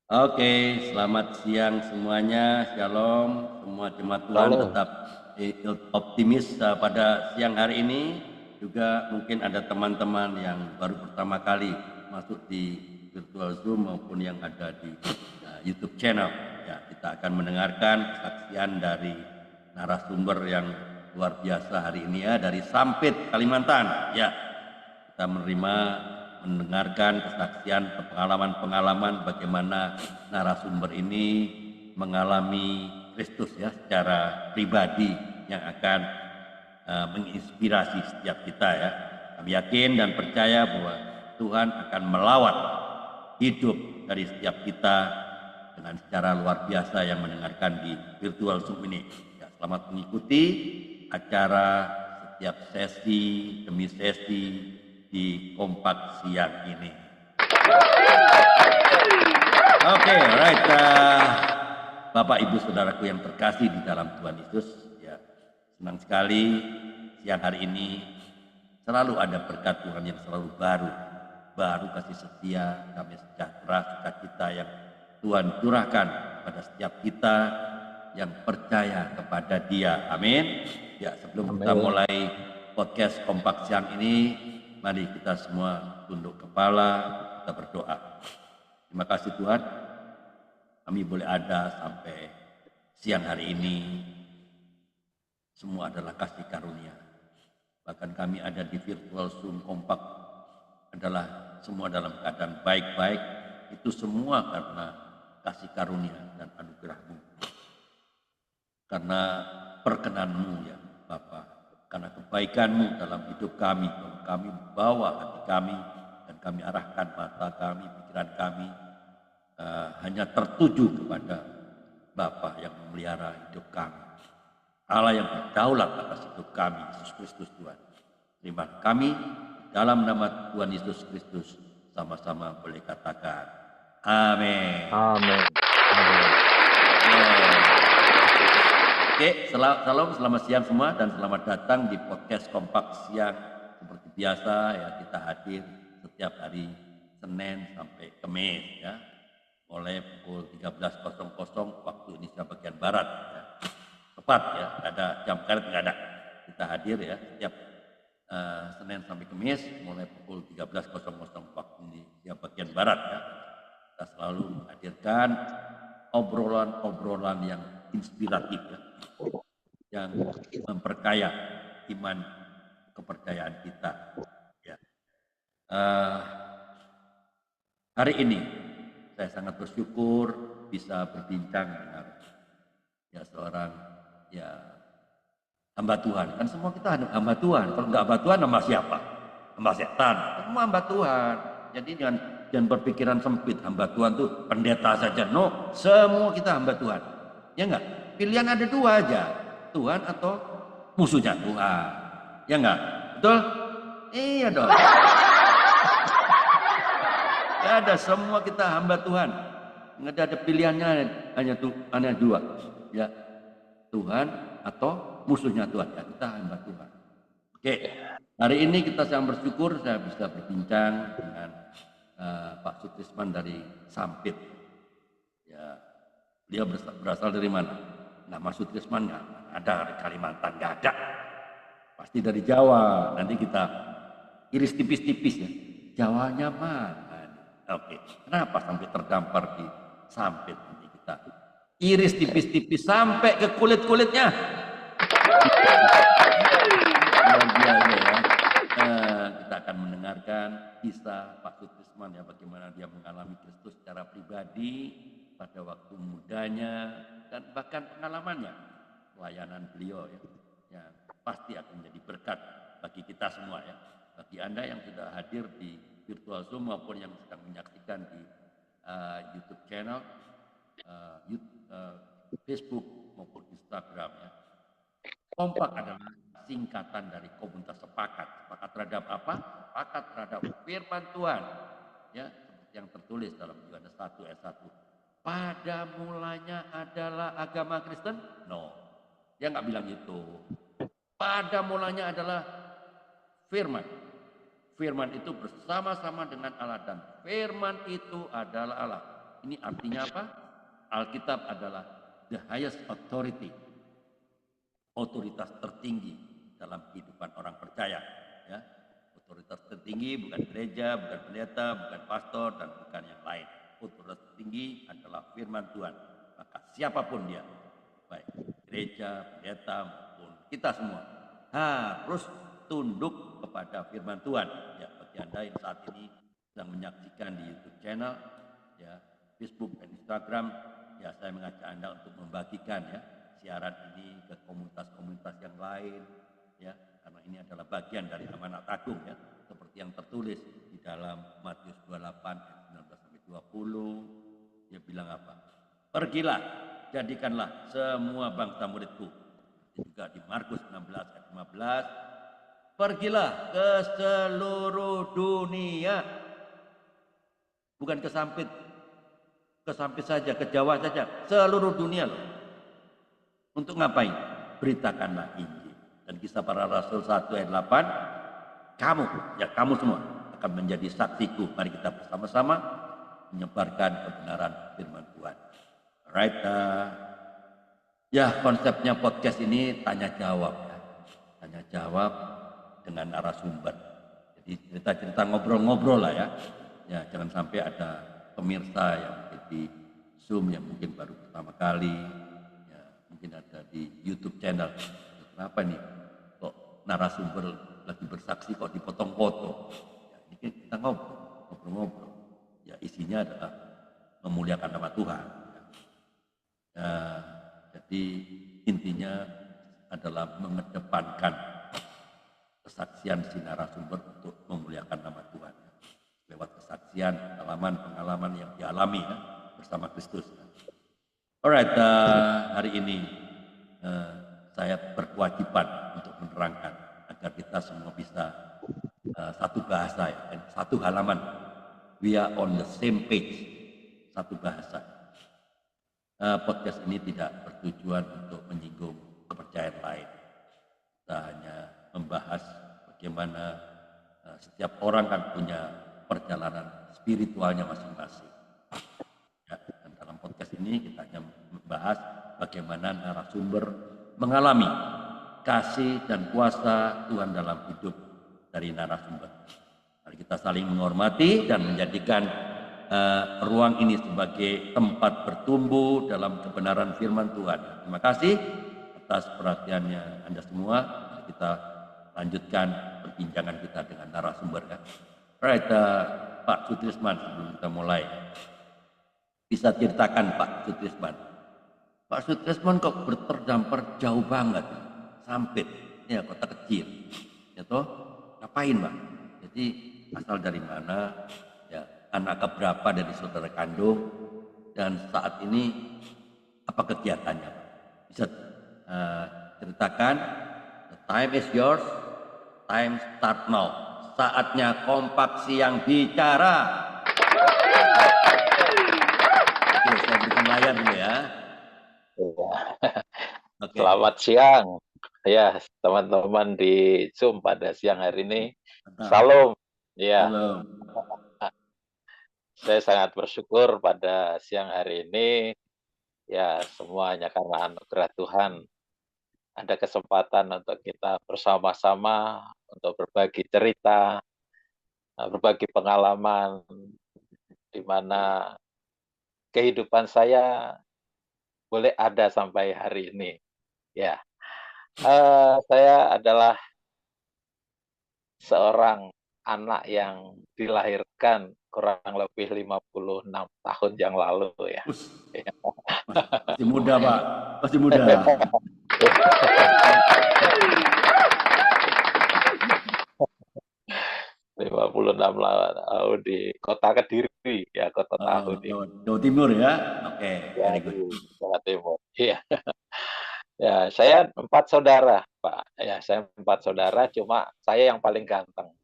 Oke, selamat siang semuanya. Shalom. Semua jemaat Tuhan Shalom. tetap optimis pada siang hari ini. Juga mungkin ada teman-teman yang baru pertama kali masuk di virtual Zoom maupun yang ada di YouTube channel. Ya, kita akan mendengarkan kesaksian dari narasumber yang luar biasa hari ini ya, dari Sampit, Kalimantan. Ya, kita mendengarkan kesaksian pengalaman-pengalaman bagaimana narasumber ini mengalami Kristus ya secara pribadi yang akan menginspirasi setiap kita ya. Kami yakin dan percaya bahwa Tuhan akan melawat hidup dari setiap kita dengan secara luar biasa yang mendengarkan di virtual Zoom ini. Ya, selamat mengikuti acara setiap sesi demi sesi di Kompak siang ini. Oke, right. Bapak Ibu Saudaraku yang terkasih di dalam Tuhan Yesus, ya senang sekali siang hari ini selalu ada berkat Tuhan yang selalu baru kasih setia, damai sejahtera, sukacita yang Tuhan curahkan pada setiap kita yang percaya kepada Dia. Amin. Ya, sebelum kita mulai podcast Kompak siang ini, mari kita semua tunduk kepala, kita berdoa. Terima kasih Tuhan, kami boleh ada sampai siang hari ini. Semua adalah kasih karunia. Bahkan kami ada di virtual Zoom Kompak adalah semua dalam keadaan baik-baik. Itu semua karena kasih karunia dan anugerah-Mu. Karena perkenan-Mu ya Bapa. Karena kebaikan-Mu dalam hidup kami. Kami bawa hati kami dan kami arahkan mata kami, pikiran kami hanya tertuju kepada Bapa yang memelihara hidup kami. Allah yang berdaulat atas hidup kami, Yesus Kristus Tuhan. Terima kami dalam nama Tuhan Yesus Kristus sama-sama boleh katakan amin. Amin. Oke, salam selamat siang semua dan selamat datang di podcast Kompak siang. Seperti biasa ya, kita hadir setiap hari Senin sampai Kamis ya, mulai pukul 13.00 waktu Indonesia bagian Barat ya. Tepat ya, ada jam karet nggak ada. Kita hadir ya setiap Senin sampai Kamis mulai pukul 13.00 waktu Indonesia bagian Barat ya. Kita selalu menghadirkan obrolan-obrolan yang inspiratif ya, yang memperkaya iman kepercayaan kita ya. Hari ini saya sangat bersyukur bisa berbincang dengan ya seorang ya hamba Tuhan. Kan semua kita hamba Tuhan. Kalau nggak hamba Tuhan, hamba siapa? Hamba setan. Semua hamba Tuhan. Jadi jangan berpikiran sempit. Hamba Tuhan tuh pendeta saja. No, semua kita hamba Tuhan. Ya enggak? Pilihan ada dua aja. Tuhan atau musuhnya Tuhan. Ya enggak? Betul? Iya dong. Gak ada, semua kita hamba Tuhan. Nggak ada pilihannya, hanya dua. Ya, Tuhan atau musuhnya Tuhan. Ya, kita hamba Tuhan. Oke, hari ini kita sangat bersyukur saya bisa berbincang dengan Pak Sutrisman dari Sampit. Ya, dia berasal dari mana? Nama Sutrisman nggak ada, dari Kalimantan nggak ada. Pasti dari Jawa. Nanti kita iris tipis-tipis ya. Jawanya mana? Oke, kenapa sampai terdampar di Sampit ini kita iris tipis-tipis sampai ke kulit-kulitnya. Ya. Kita akan mendengarkan kisah Pak Sutrisman ya, bagaimana dia mengalami Kristus secara pribadi pada waktu mudanya dan bahkan pengalamannya pelayanan beliau ya pasti akan menjadi berkat bagi kita semua ya, bagi Anda yang sudah hadir di virtual Zoom maupun yang sedang menyaksikan di YouTube channel, Facebook maupun Instagram ya. Kompak adalah singkatan dari komunitas sepakat. Sepakat terhadap apa? Sepakat terhadap firman Tuhan. Ya, seperti yang tertulis dalam Yohanes 1 ayat 1. Pada mulanya adalah agama Kristen? No. Dia nggak bilang itu. Pada mulanya adalah firman. Firman itu bersama-sama dengan Allah dan firman itu adalah Allah. Ini artinya apa? Alkitab adalah the highest authority, otoritas tertinggi dalam kehidupan orang percaya. Ya, otoritas tertinggi bukan gereja, bukan pendeta, bukan pastor, dan bukan yang lain. Otoritas tertinggi adalah firman Tuhan. Maka siapapun dia, baik gereja, pendeta, maupun kita semua, harus tunduk kepada firman Tuhan. Ya, bagi Anda yang saat ini sedang menyaksikan di YouTube channel, ya, Facebook dan Instagram, ya saya mengajak Anda untuk membagikan ya siaran ini ke komunitas-komunitas yang lain, ya, karena ini adalah bagian dari amanat agung ya, seperti yang tertulis di dalam Matius 28 ayat 19 sampai 20. Dia bilang apa? Pergilah, jadikanlah semua bangsa muridku. Juga di Markus 16 ayat 15. Pergilah ke seluruh dunia. Bukan ke Sampit saja, ke Jawa saja, seluruh dunia loh. Untuk ngapain? Beritakanlah Injil. Dan Kisah Para Rasul 1 ayat 8, kamu semua akan menjadi saksiku. Mari kita bersama-sama menyebarkan kebenaran firman Tuhan. Alright, ya konsepnya podcast ini tanya jawab ya. Tanya jawab dengan narasumber. Jadi cerita-cerita ngobrol-ngobrol lah ya. Ya, jangan sampai ada pemirsa yang di Zoom yang mungkin baru pertama kali, ya, mungkin ada di YouTube channel. Kenapa nih kok narasumber lagi bersaksi kok dipotong-potong? Ya, ini kita ngobrol-ngobrol. Ya, isinya adalah memuliakan nama Tuhan. Ya, jadi intinya adalah mengedepankan kesaksian si narasumber untuk memuliakan nama Tuhan. Lewat kesaksian, pengalaman yang dialami ya, bersama Kristus. Alright, hari ini saya berkewajiban untuk menerangkan agar kita semua bisa satu bahasa ya, dan satu halaman. We are on the same page, satu bahasa. Podcast ini tidak bertujuan untuk menyinggung kepercayaan lain. Kita hanya membahas bagaimana setiap orang kan punya perjalanan spiritualnya masing-masing. Ya, dan dalam podcast ini kita hanya membahas bagaimana narasumber mengalami kasih dan kuasa Tuhan dalam hidup dari narasumber. Mari kita saling menghormati dan menjadikan ruang ini sebagai tempat bertumbuh dalam kebenaran firman Tuhan. Terima kasih atas perhatiannya Anda semua. Mari kita lanjutkan perbincangan kita dengan narasumber ya. Right, Pak Sutrisman, sebelum kita mulai, bisa ceritakan Pak Sutrisman kok berterdampar jauh banget, Sampit, ya kota kecil, ya toh, ngapain Pak? Jadi asal dari mana, ya anak keberapa dari saudara kandung, dan saat ini apa kegiatannya Pak? Bisa ceritakan, the time is yours, time start now. Saatnya Kompak Siang bicara. Oke, saya berikan layar dulu ya. Okay. Selamat siang. Ya, teman-teman di Zoom pada siang hari ini. Salam. Ya. Salam. Saya sangat bersyukur pada siang hari ini. Ya, semuanya karena anugerah Tuhan. Ada kesempatan untuk kita bersama-sama untuk berbagi cerita, berbagi pengalaman, di mana kehidupan saya boleh ada sampai hari ini. Ya, saya adalah seorang anak yang dilahirkan kurang lebih 56 tahun yang lalu ya. Masih muda Pak, masih muda. 56 tahun di kota Kediri ya, kota Tahu di Jawa Timur ya. Oke, very good. Jawa Timur. Iya. Ya, saya 4 saudara, Pak. Ya, saya 4 saudara, cuma saya yang paling ganteng.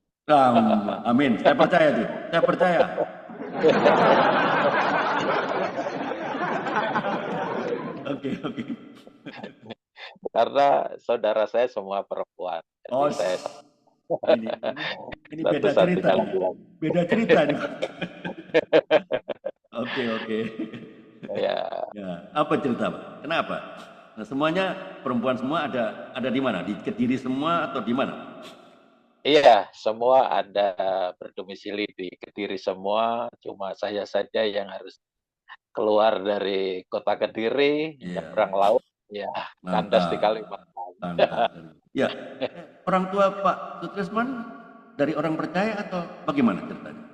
Amin, saya percaya tuh, saya percaya. Oke. Karena saudara saya semua perempuan. Oh, saya ini beda cerita. Beda cerita nih. Oke, oke. Ya, Ya, apa cerita, Pak? Kenapa? Nah, semuanya perempuan semua ada di mana? Di Kediri semua atau di mana? iya, semua ada berdomisili di Kediri semua, cuma saya saja yang harus keluar dari kota Kediri, Iya, nyebrang laut, ya kandas di mantap, Kalimantan. mantap. Ya, orang tua Pak Sutrisman dari orang percaya atau bagaimana ceritanya?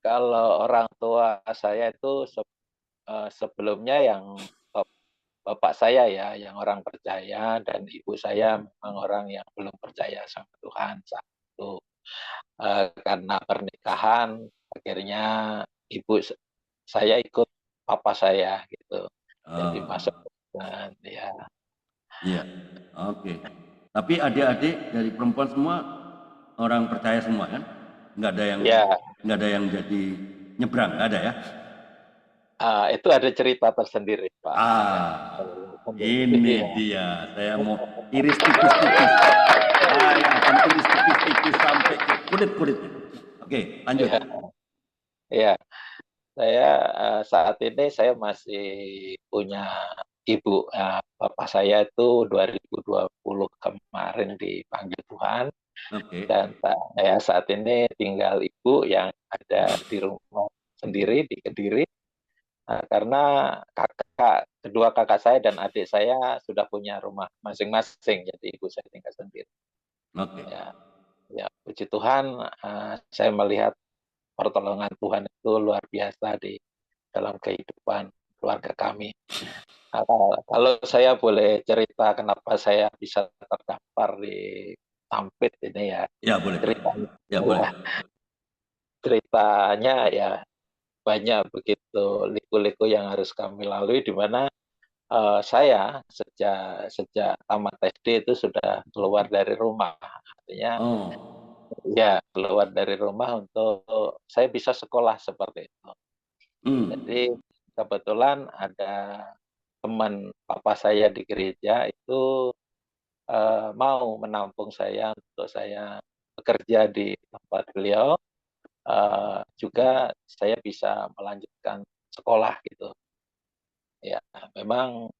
Kalau orang tua saya itu sebelumnya yang bapak saya ya, yang orang percaya dan ibu saya memang orang yang belum percaya sama Tuhan saat itu. Karena pernikahan akhirnya ibu saya ikut papa saya gitu. Jadi masuk Oh, dan ya. iya, oke. Tapi adik-adik dari perempuan semua orang percaya semua kan? Nggak ada yang Ya, nggak ada yang jadi nyebrang, nggak ada ya? itu ada cerita tersendiri, Pak. Ya, Ah, iya. ini dia. Saya mau iris tipis-tipis. Saya akan iris tipis-tipis sampai ke kulit-kulitnya. Oke, lanjut. Iya, iya. Saya saat ini saya masih punya ibu. Bapak saya itu 2020 kemarin dipanggil Tuhan Oke. dan saya saat ini tinggal ibu yang ada di rumah sendiri di Kediri. Karena kedua kakak saya dan adik saya sudah punya rumah masing-masing, jadi ibu saya tinggal sendiri. Oke. Ya, ya puji Tuhan, saya melihat pertolongan Tuhan itu luar biasa di dalam kehidupan keluarga kami. Kalau saya boleh cerita kenapa saya bisa terdampar di Sampit ini ya, Ya, boleh, boleh. ceritanya, Ya, boleh. ya, ceritanya ya banyak begitu liku-liku yang harus kami lalui di mana saya sejak sejak tamat SD itu sudah keluar dari rumah. Artinya Oh. ya keluar dari rumah untuk saya bisa sekolah seperti itu. Jadi Hmm. kebetulan ada teman papa saya di gereja itu mau menampung saya untuk saya bekerja di tempat beliau, juga saya bisa melanjutkan sekolah gitu. Ya memang,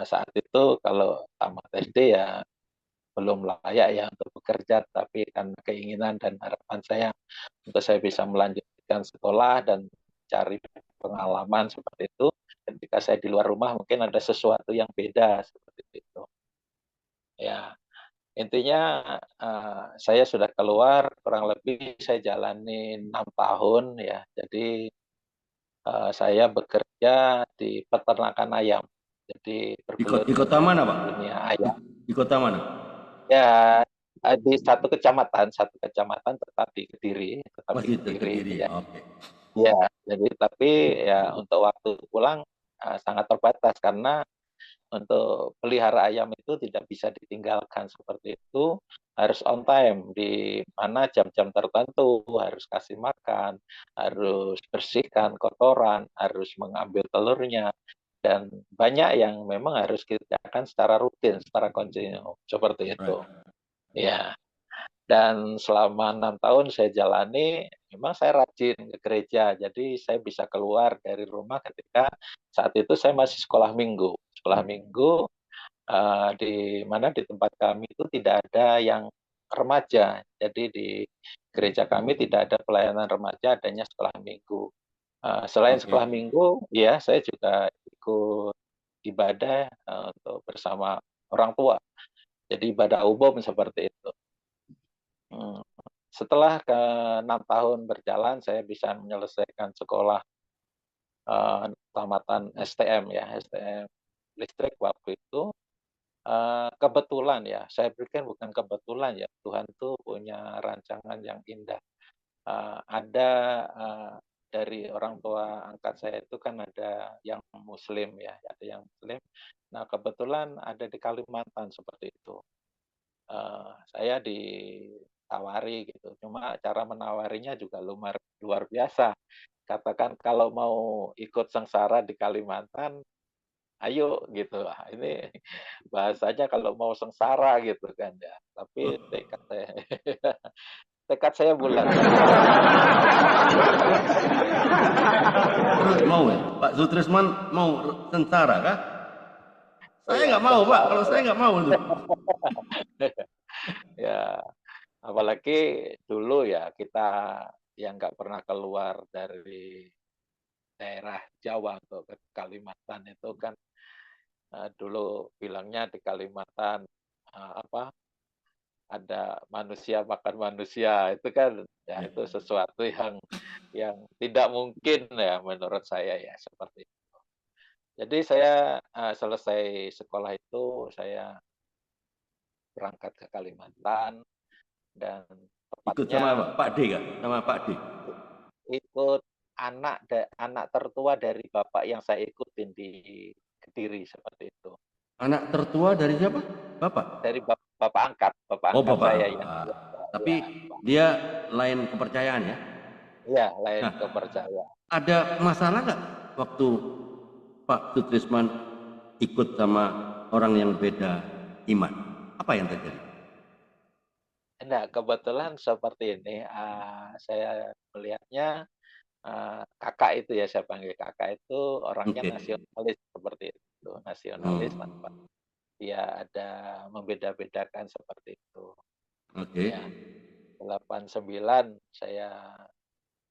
saat itu kalau tamat SD ya belum layak ya untuk bekerja, tapi karena keinginan dan harapan saya untuk saya bisa melanjutkan sekolah dan cari pengalaman seperti itu, ketika saya di luar rumah mungkin ada sesuatu yang beda seperti itu. Ya, intinya, saya sudah keluar kurang lebih saya jalani 6 tahun ya. Jadi, saya bekerja di peternakan ayam. Jadi bergelut Di kota dengan mana, Pak? dunia Di, ayam. di kota mana? Ya, di satu kecamatan tetap di Kediri, tetap di Masih di Kediri Kediri. ya. Oke. Iya, jadi tapi ya untuk waktu pulang, sangat terbatas karena untuk pelihara ayam itu tidak bisa ditinggalkan seperti itu, harus on time, di mana jam-jam tertentu harus kasih makan, harus bersihkan kotoran, harus mengambil telurnya, dan banyak yang memang harus kita kerjakan secara rutin, secara kontinu, seperti itu. Right. Ya. Dan selama 6 tahun saya jalani, memang saya rajin ke gereja. Jadi saya bisa keluar dari rumah ketika saat itu saya masih sekolah minggu. Sekolah minggu, di mana di tempat kami itu tidak ada yang remaja. Jadi di gereja kami tidak ada pelayanan remaja, adanya sekolah minggu. Selain Oke. sekolah minggu, ya saya juga ikut ibadah, untuk bersama orang tua. Jadi ibadah umum seperti itu. Mmm, setelah 6 tahun berjalan saya bisa menyelesaikan sekolah, tamatan STM ya, STM listrik waktu itu, kebetulan ya, saya pikir bukan kebetulan ya, Tuhan tuh punya rancangan yang indah. Ada, dari orang tua angkat saya itu kan ada yang muslim ya, ada yang muslim. Nah kebetulan ada di Kalimantan seperti itu. Saya ditawari gitu, cuma cara menawarinya juga luar biasa. Katakan kalau mau ikut sengsara di Kalimantan, ayo gitu. Ini bahasanya kalau mau sengsara gitu kan ya, tapi tekad saya tekad saya bulat. Pak Sutrisman mau sengsara kah? Saya Iya, nggak mau, Pak. sengsara Kalau saya ya. nggak mau itu. Ya, apalagi dulu ya kita yang nggak pernah keluar dari daerah Jawa untuk ke Kalimantan itu kan dulu bilangnya di Kalimantan apa ada manusia makan manusia itu kan ya Ya. itu sesuatu yang tidak mungkin ya menurut saya ya seperti itu. Jadi saya selesai sekolah itu saya berangkat ke Kalimantan dan Ikut sama tepatnya Pak D kah? Sama Pak D. ikut anak tertua dari bapak yang saya ikutin di Kediri seperti itu. Anak tertua dari siapa? Bapak. Dari bapak Oh, angkat Bapak. saya yang Tapi ya, dia lain kepercayaan ya. ya lain Nah, kepercayaan. ada masalah nggak waktu Pak Sutrisman ikut sama orang yang beda iman? Apa yang terjadi? Nah, kebetulan seperti ini, saya melihatnya, Kakak itu ya, saya panggil Kakak itu orangnya Oke. nasionalis seperti itu, nasionalis Hmm. tanpa dia ada membeda-bedakan seperti itu. Oke. Ya, 89 saya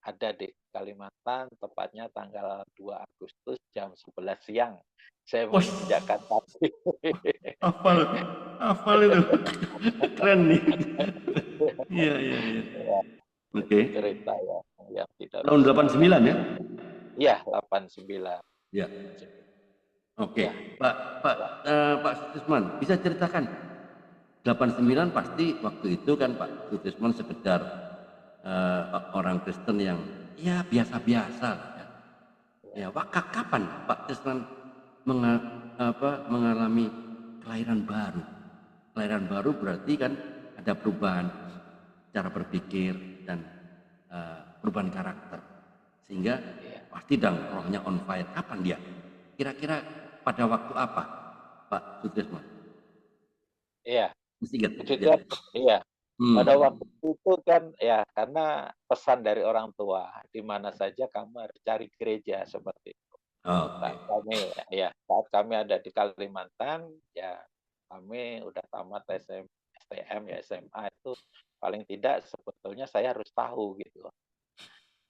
ada di Kalimantan, tepatnya tanggal 2 Agustus jam 11 siang, saya Wah, menginjakkan kaki. hafal, hafal itu. Keren nih. Iya, iya, iya. Ya, Oke. itu cerita yang tidak Tahun bisa 89 ya? iya, 89. Ya. Ya, Oke. Pak Sutrisman, bisa ceritakan 89 pasti waktu itu kan Pak Sutrisman sekedar eh, orang Kristen yang ya biasa-biasa lah ya. Ya, kapan Pak Sutrisman mengalami kelahiran baru? Kelahiran baru berarti kan ada perubahan cara berpikir dan perubahan karakter. Sehingga iya, pasti dong rohnya on fire. Kapan dia? Kira-kira pada waktu apa Pak Sutrisman? iya. Mesti ingat Puji ya? Tuhan, iya. Pada Hmm. waktu itu kan ya karena pesan dari orang tua, di mana saja kamu harus cari gereja seperti itu. Oke. Saat kami ya, saat kami ada di Kalimantan, ya kami udah tamat STM ya SMA itu paling tidak sebetulnya saya harus tahu gitu.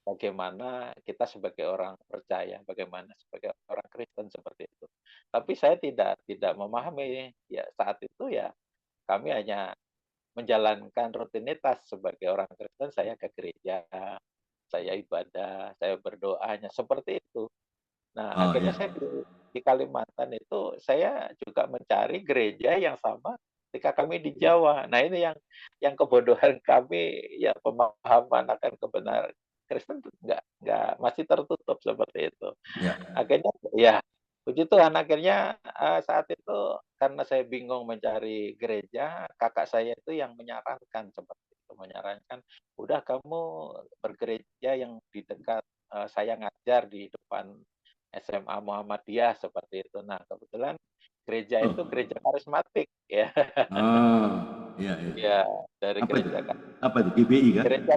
Bagaimana kita sebagai orang percaya, bagaimana sebagai orang Kristen seperti itu. Tapi saya tidak memahami ya saat itu ya kami hanya menjalankan rutinitas sebagai orang Kristen, saya ke gereja, saya ibadah, saya berdoa, hanya seperti itu. Nah, Oh akhirnya ya. saya di Kalimantan itu, saya juga mencari gereja yang sama ketika kami di Jawa. Nah, ini yang kebodohan kami, ya pemahaman akan kebenaran Kristen nggak masih tertutup seperti itu. Ya. Akhirnya ya, puji Tuhan akhirnya, saat itu karena saya bingung mencari gereja, kakak saya itu yang menyarankan seperti itu, menyarankan, "Udah kamu bergereja yang di dekat," saya ngajar di depan SMA Muhammadiyah seperti itu. Nah, kebetulan gereja itu Oh. gereja karismatik ya. Ah, iya, iya. Iya, dari Apa itu? gereja Apa itu? GBI kah? gereja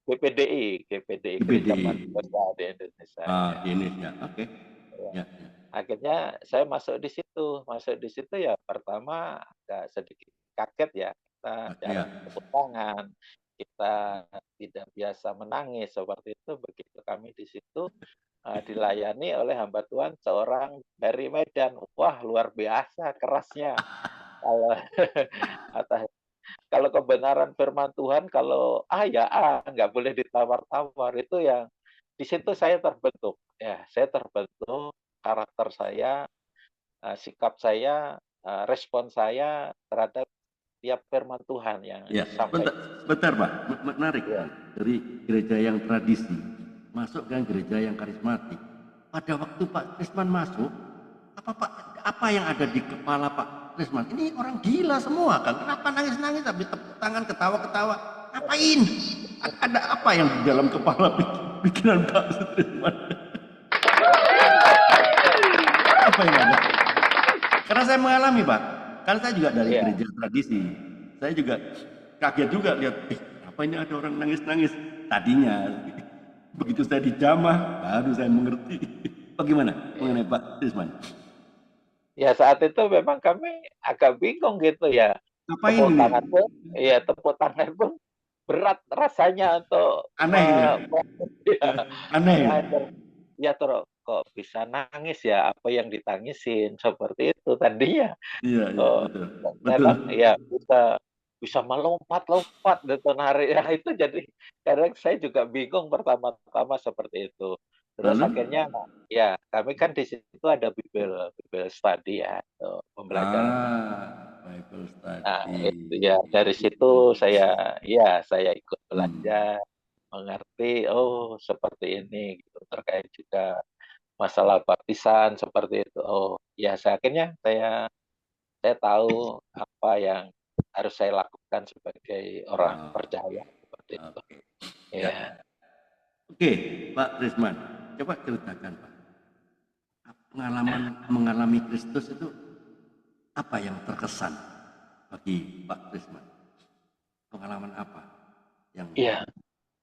GPDI, Gereja GBDI. Pantekosta di Indonesia, Ah, ya. di Indonesia. Oke. Ya. Ya, ya. Akhirnya saya masuk di situ ya pertama agak sedikit kaget ya, kita Ya. jarang tepuk tangan, kita tidak biasa menangis seperti itu, begitu kami di situ, dilayani oleh hamba Tuhan seorang dari Medan. Wah, luar biasa kerasnya. Kalau kata kalau kebenaran firman Tuhan kalau A ya A, nggak boleh ditawar-tawar, itu yang di situ saya terbentuk, ya, saya terbentuk, karakter saya, sikap saya, respon saya terhadap tiap firman Tuhan yang Ya, sebentar, disampaikan. sebentar Pak. Menarik Ya, dari gereja yang tradisi masuk ke gereja yang karismatik. Pada waktu Pak Krisman masuk, apa Pak, apa yang ada di kepala Pak Krisman? Ini orang gila semua kan? Kenapa nangis-nangis tapi tepuk tangan ketawa-ketawa? Ngapain? Ada apa yang di dalam kepala pikiran Pak Krisman? Apa yang ada? Karena saya mengalami Pak, karena saya juga dari iya, gereja tradisi. Saya juga kaget juga lihat, apa ini ada orang nangis-nangis tadinya. Begitu saya dijamah, baru saya mengerti. Bagaimana Ya. mengenai Pak Trisman? Ya saat itu memang kami agak bingung gitu ya. Ngapain Tepuk ini? tangan pun, ya tepuk tangan pun berat rasanya untuk Aneh gitu. ya, Aneh gitu. ya terus kok bisa nangis ya, apa yang ditangisin seperti itu tadinya. Iya, iya, Oh, betul. Betul. memang ya bisa bisa melompat-lompat gitu nari ya itu jadi kadang saya juga bingung pertama-tama seperti itu. Terus Lalu? akhirnya ya kami kan di situ ada Bible Bible study ya, pembelajaran. Bible Nah, itu study. ya dari situ saya ikut Hmm. belajar, mengerti, oh seperti ini gitu, terkait juga masalah baptisan seperti itu. Oh, ya akhirnya saya tahu apa yang harus saya lakukan sebagai orang Oh, percaya seperti itu. oke. Ya. Ya, Oke, Pak Trisman. Coba ceritakan, Pak. Pengalaman mengalami Kristus itu apa yang terkesan bagi Pak Trisman? Pengalaman apa yang iya,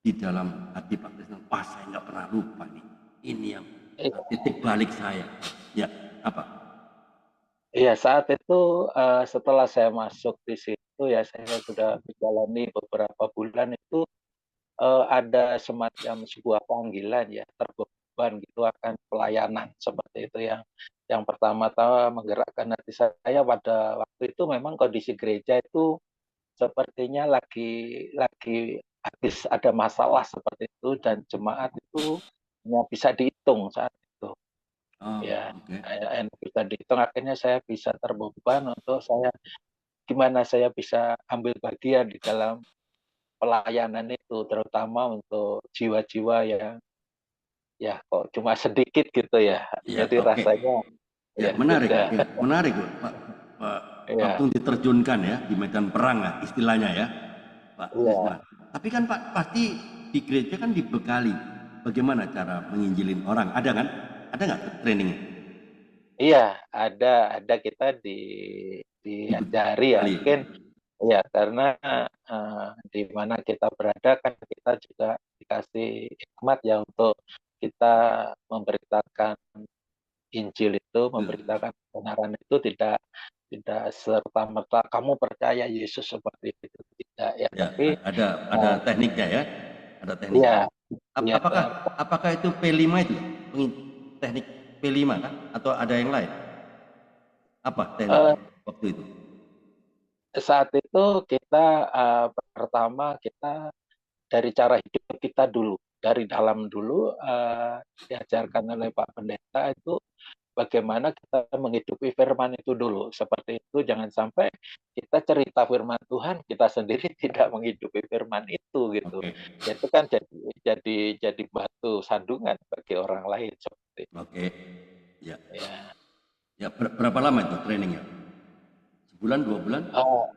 di dalam hati Pak Trisman? Wah, saya nggak pernah lupa nih. Ini yang iya, titik balik saya. Ya, apa? iya, saat itu setelah saya masuk di situ ya saya sudah menjalani beberapa bulan itu ada semacam sebuah panggilan ya terbeban gitu akan pelayanan seperti itu yang pertama-tama menggerakkan hati saya pada waktu itu memang kondisi gereja itu sepertinya lagi habis ada masalah seperti itu dan jemaat itu hanya bisa dihitung saat itu. Oh, Ya, oke. yang bisa dihitung akhirnya saya bisa terbeban untuk gimana saya bisa ambil bagian di dalam pelayanan itu, terutama untuk jiwa-jiwa yang ya kok cuma sedikit gitu ya. Ya, Jadi oke. rasanya Ya, ya menarik. sudah. Ya, menarik, Pak. Pak Ya, langsung diterjunkan ya di medan perang lah istilahnya ya, Pak iya. Trisman. Tapi kan Pak pasti di gereja kan dibekali bagaimana cara menginjilin orang. Ada kan? Ada nggak trainingnya? Iya, ada kita diajari ya Dibekali. mungkin ya karena di mana kita berada kan kita juga dikasih hikmat ya untuk kita memberitakan Injil itu, memberitakan kebenaran itu tidak tidak serta-merta kamu percaya Yesus seperti itu tidak ya, Ya, tapi ada tekniknya ya. Ada tekniknya. iya, iya, Apakah apakah itu P5 itu? Teknik P5 kan? Atau ada yang lain? Apa tekniknya eh, waktu itu? saat itu kita pertama kita dari cara hidup kita dulu, dari dalam dulu diajarkan oleh Pak Pendeta itu bagaimana kita menghidupi firman itu dulu. Seperti itu, jangan sampai kita cerita firman Tuhan, kita sendiri tidak menghidupi firman itu gitu. Oke. Ya, itu kan jadi batu sandungan bagi orang lain seperti itu. Oke. Ya. Ya. Ya, berapa lama itu trainingnya? Sebulan, 2 bulan? Oh,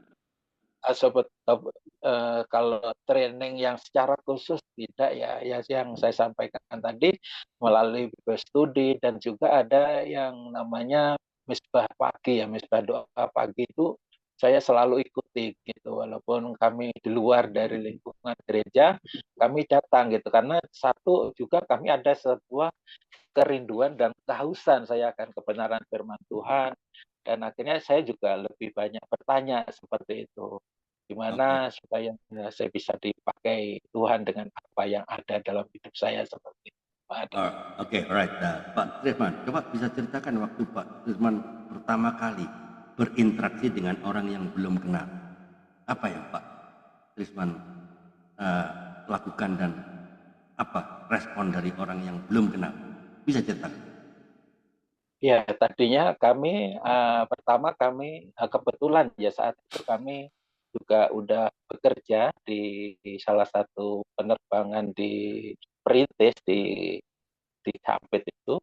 kalau training yang secara khusus tidak ya, ya yang saya sampaikan tadi melalui Bible Study dan juga ada yang namanya misbah pagi ya, misbah doa pagi itu saya selalu ikuti gitu, walaupun kami di luar dari lingkungan gereja, kami datang gitu karena satu juga kami ada sebuah kerinduan dan kehausan saya akan kebenaran firman Tuhan dan akhirnya saya juga lebih banyak bertanya seperti itu. Oke. Gimana supaya saya bisa dipakai Tuhan dengan apa yang ada dalam hidup saya seperti itu, Pak Adi. Oke, alright. Nah, Pak Trisman, coba bisa ceritakan waktu Pak Trisman pertama kali berinteraksi dengan orang yang belum kenal. Apa yang Pak Trisman eh, lakukan dan apa respon dari orang yang belum kenal? Bisa ceritakan? Ya, tadinya kami pertama kami kebetulan ya saat itu kami juga udah bekerja di salah satu penerbangan di Perintis di Sampit itu.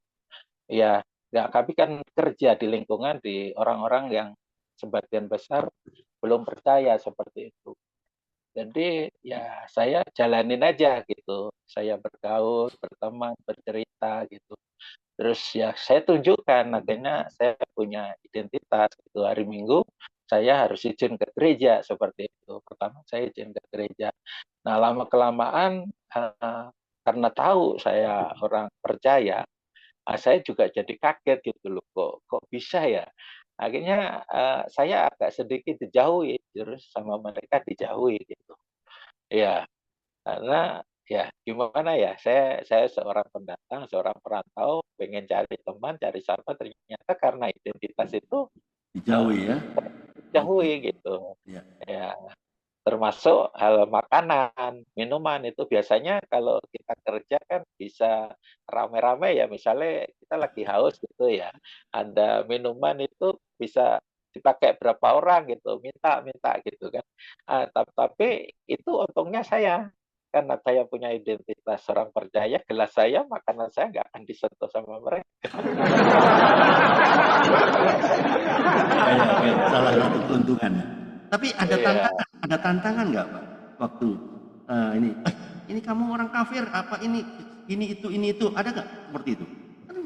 Ya, ya kami kan kerja di lingkungan di orang-orang yang sebagian besar belum percaya seperti itu. Jadi ya saya jalanin aja gitu. Saya bergaul, berteman, bercerita gitu. Terus ya saya tunjukkan akhirnya saya punya identitas gitu. Hari Minggu saya harus izin ke gereja seperti itu. Pertama saya izin ke gereja. Nah, lama kelamaan karena tahu saya orang percaya, Saya juga jadi kaget gitu loh, kok bisa ya? Akhirnya saya agak sedikit dijauhi, terus sama mereka dijauhi gitu. Iya, karena ya gimana ya, saya seorang pendatang, seorang perantau, pengen cari teman, cari sahabat, ternyata karena identitas itu Dijauhi ya. Oke. dijauhi gitu. Ya. Ya. Termasuk hal makanan, minuman itu biasanya kalau kita kerja kan bisa rame-rame ya, misalnya kita lagi haus gitu ya, ada minuman itu bisa dipakai berapa orang gitu, minta-minta gitu kan. Tapi itu untungnya saya, karena saya punya identitas orang percaya, gelas saya, makanan saya nggak akan disentuh sama mereka. Kayak salah satu keuntungan. Tapi Iya, ada tantangan nggak Pak? Waktu ini kamu orang kafir, apa ini itu, ada nggak seperti itu? Kan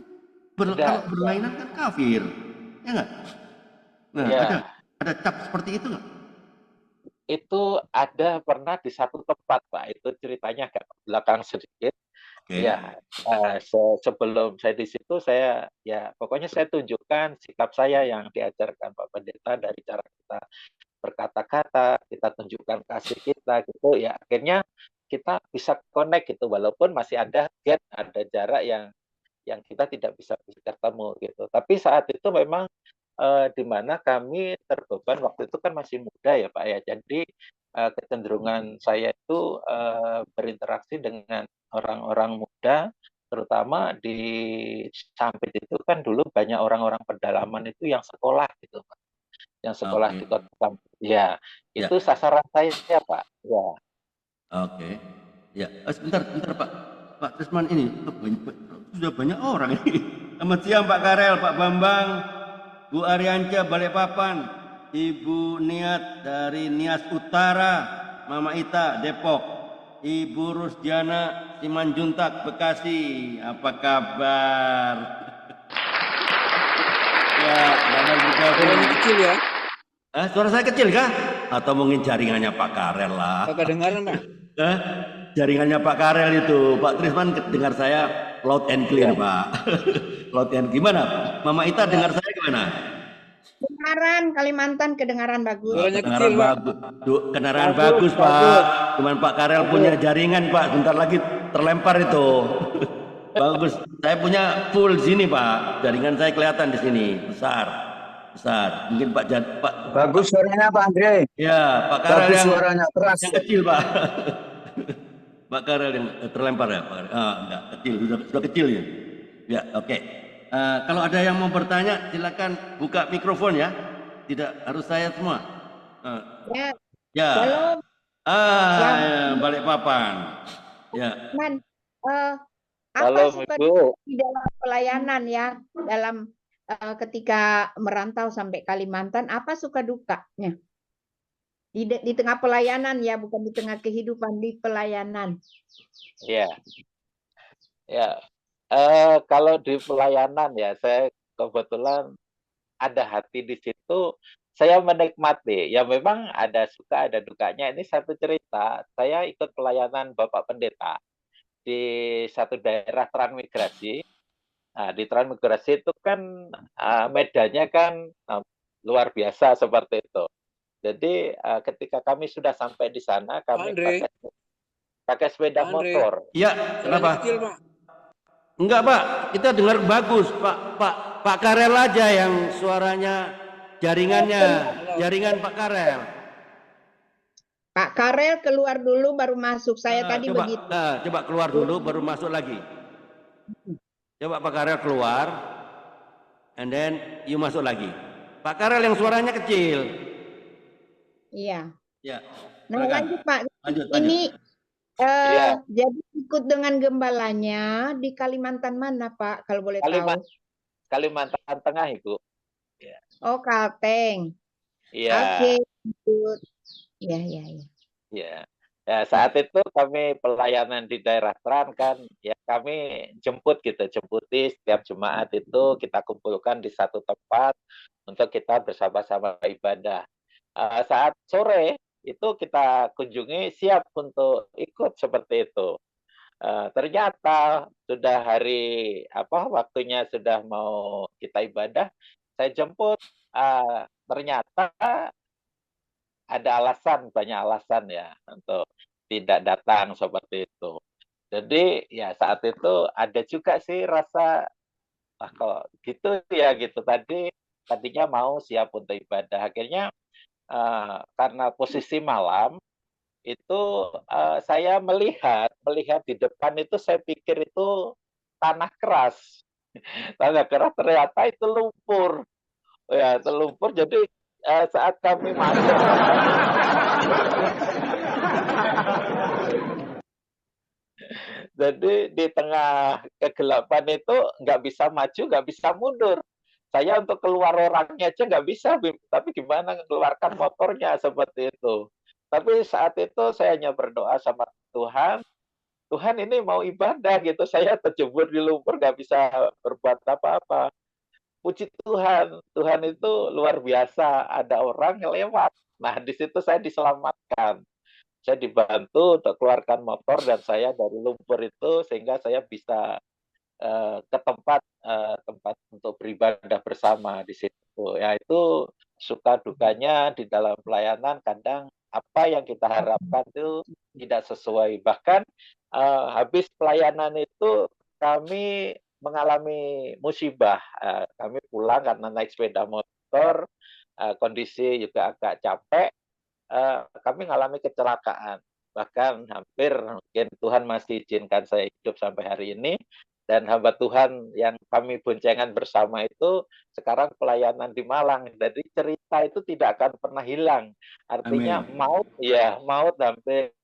kalau ada. berlainan kan kafir, ya nggak? Nah, Ya, ada cap seperti itu nggak? itu ada pernah di satu tempat, Pak. Itu ceritanya agak ke belakang sedikit. Oke, Ya, sebelum saya di situ saya ya pokoknya saya tunjukkan sikap saya yang diajarkan Pak Pendeta dari cara kita berkata-kata, kita tunjukkan kasih kita gitu ya. Akhirnya kita bisa connect gitu walaupun masih ada gap, ada jarak yang kita tidak bisa ketemu gitu. Tapi saat itu memang di mana kami terbeban waktu itu kan masih muda ya Pak ya. Jadi kecenderungan saya itu berinteraksi dengan orang-orang muda, terutama di Sampit itu kan dulu banyak orang-orang pedalaman itu yang sekolah gitu Pak, yang sekolah oke, di kota Sampit. Ya, ya, itu sasaran saya Pak. Ya, oke, ya. Sebentar, sebentar Pak, Pak Trisman ini sudah banyak orang ini. Selamat siang Pak Karel, Pak Bambang, Bu Arianca Balikpapan, Ibu Niat dari Nias Utara, Mama Ita Depok, Ibu Rusdiana Simanjuntak Bekasi. Apa kabar? Ya, selamat Suaranya bergabung. kecil ya, Suara saya kecil kah? Atau mungkin jaringannya Pak Karel lah. kagak dengaran Bang. Eh, Jaringannya Pak Karel itu. Pak Trisman dengar saya loud and clear, ya. Pak. Loud and gimana? Mama Ita dengar saya gimana? Kedengaran Kalimantan kedengaran bagus. Suaranya kecil Kedengaran Bang. bagus. Kedengaran Bagus, bagus, Pak. bagus, Cuman Pak Karel punya bagus. jaringan, Pak. Bentar lagi terlempar itu. Bagus. Saya punya full sini, Pak. Jaringan saya kelihatan di sini, besar. Besar. Mungkin Bagus suaranya Pak Andre. ya, Pak Karel Bagus suaranya keras. yang kecil, Pak. Pak Karel yang terlempar ya, Pak Karel. Enggak, kecil, sudah kecil ya. Ya, oke. Kalau ada yang mau bertanya, silakan buka mikrofon ya. Tidak harus saya semua. Eh, Ya, ya, Shalom, selamat ya, balik papan. Ya, teman. Eh, apa Shalom suka Ibu. di dalam pelayanan ya, dalam ketika merantau sampai Kalimantan, apa suka dukanya di tengah pelayanan ya, bukan di tengah kehidupan, di pelayanan. Ya, ya. Kalau di pelayanan ya, saya kebetulan ada hati di situ, saya menikmati. Ya memang ada suka, ada dukanya. Ini satu cerita, saya ikut pelayanan Bapak Pendeta di satu daerah transmigrasi. Nah, di transmigrasi itu kan medannya kan luar biasa seperti itu. Jadi ketika kami sudah sampai di sana, Pak kami Andre, pakai sepeda Pak Andre, motor. ya, suaranya kenapa? kecil Pak. Enggak, Pak. Kita dengar bagus, Pak Karel aja yang suaranya jaringannya, Halo. jaringan Pak Karel. Pak Karel keluar dulu baru masuk. Saya tadi Coba, begitu. coba keluar dulu, baru masuk lagi. Coba Pak Karel keluar, and then you masuk lagi. Pak Karel yang suaranya kecil. Iya. Ya, Nah, silakan. lanjut Pak. Lanjut. Ini Iya, jadi ikut dengan gembalanya di Kalimantan mana Pak, kalau boleh tahu? Kalimantan Tengah, Ibu. Ya. Oh, Kalteng. Iya, Oke, lanjut. Ya, ya, ya. iya. Ya, saat itu kami pelayanan di daerah Tran kan, ya kami jemputi setiap Jumat itu kita kumpulkan di satu tempat untuk kita bersama-sama ibadah. Saat sore itu kita kunjungi siap untuk ikut seperti itu. Ternyata sudah hari waktunya sudah mau kita ibadah, saya jemput. Ternyata ada alasan, banyak alasan ya untuk tidak datang seperti itu. Jadi ya saat itu ada juga sih rasa, ah kok gitu ya gitu, tadinya mau siap untuk ibadah. Akhirnya karena posisi malam itu, saya melihat di depan itu, saya pikir itu tanah keras. Tanah keras, ternyata itu lumpur. Ya, itu lumpur. Jadi, saat kami masuk jadi di tengah kegelapan itu nggak bisa maju, nggak bisa mundur. Saya untuk keluar orangnya aja nggak bisa, tapi gimana mengeluarkan motornya, seperti itu. Tapi saat itu saya hanya berdoa sama Tuhan, Tuhan ini mau ibadah gitu, saya terjebur di lumpur nggak bisa berbuat apa-apa. Puji Tuhan, Tuhan itu luar biasa, ada orang yang lewat. Nah, di situ saya diselamatkan. Saya dibantu untuk keluarkan motor dan saya dari lumpur itu, sehingga saya bisa ke tempat untuk beribadah bersama di situ. Ya itu suka dukanya di dalam pelayanan, kadang apa yang kita harapkan itu tidak sesuai. Bahkan habis pelayanan itu kami mengalami musibah. Kami pulang karena naik sepeda motor, kondisi juga agak capek, kami mengalami kecelakaan. Bahkan hampir, mungkin Tuhan masih izinkan saya hidup sampai hari ini, dan hamba Tuhan yang kami boncengan bersama itu sekarang pelayanan di Malang. Jadi cerita itu tidak akan pernah hilang. Artinya Amin. maut hampir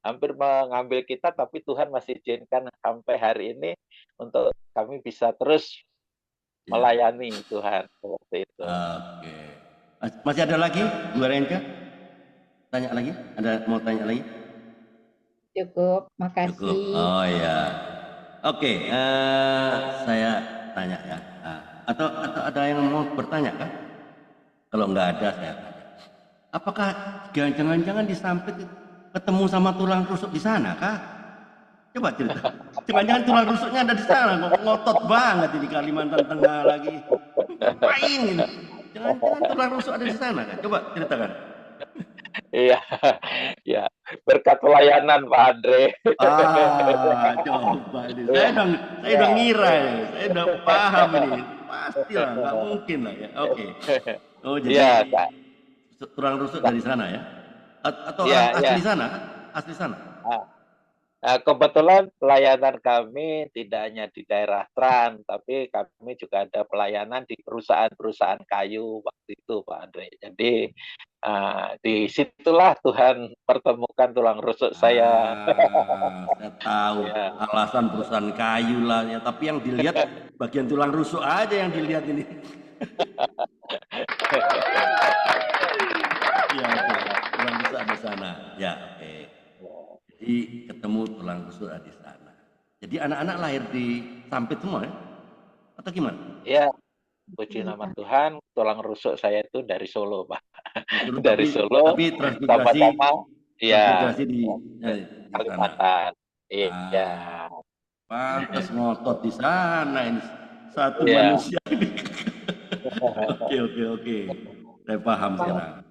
hampir mengambil kita, tapi Tuhan masih izinkan sampai hari ini untuk kami bisa terus Ya. melayani Tuhan, seperti itu. Oke. Masih ada lagi, Bu Renka? Tanya lagi? Ada mau tanya lagi? Cukup, Cukup. makasih. Oh ya. Oke, saya tanya ya. Atau ada yang mau bertanya kan? Kalau nggak ada saya tanya. Apakah jangan-jangan di Sampit ketemu sama tulang rusuk di sana kah? Coba cerita. Jangan-jangan tulang rusuknya ada di sana, kok ngotot banget ini Kalimantan Tengah lagi. Ngapain ini? Jangan-jangan tulang rusuk ada di sana kan? Coba ceritakan. Iya, ya berkat pelayanan Pak Andre. Coba ini. Iya, Saya iya. udah ngira ya. Saya udah paham ini. Pastilah, nggak mungkin lah ya. Oke. Oh, jadi Iya, Kak. tulang rusuk dari sana ya? Atau Iya, orang iya. asli sana? Asli sana? Kebetulan pelayanan kami tidak hanya di daerah Trans, tapi kami juga ada pelayanan di perusahaan-perusahaan kayu waktu itu, Pak Andre. Jadi di situlah Tuhan pertemukan tulang rusuk saya. Saya tahu Ya, alasan perusahaan kayu lah ya, tapi yang dilihat bagian tulang rusuk aja yang dilihat ini. Ya, oke. Tulang rusuk ada di sana. Ya, oke. Jadi ketemu tulang rusuk ada di sana. Jadi anak-anak lahir di Sampit semua ya? Atau gimana? ya, puji nama Tuhan, tulang rusuk saya itu dari Solo, Pak. Dulu Dari Solo, tapi transmigrasi sama-sama, ya, transmigrasi di sana. Kalimantan. Iya, Pantas ngotot di sana ini satu iya. manusia ini. Oke. Saya paham sekarang.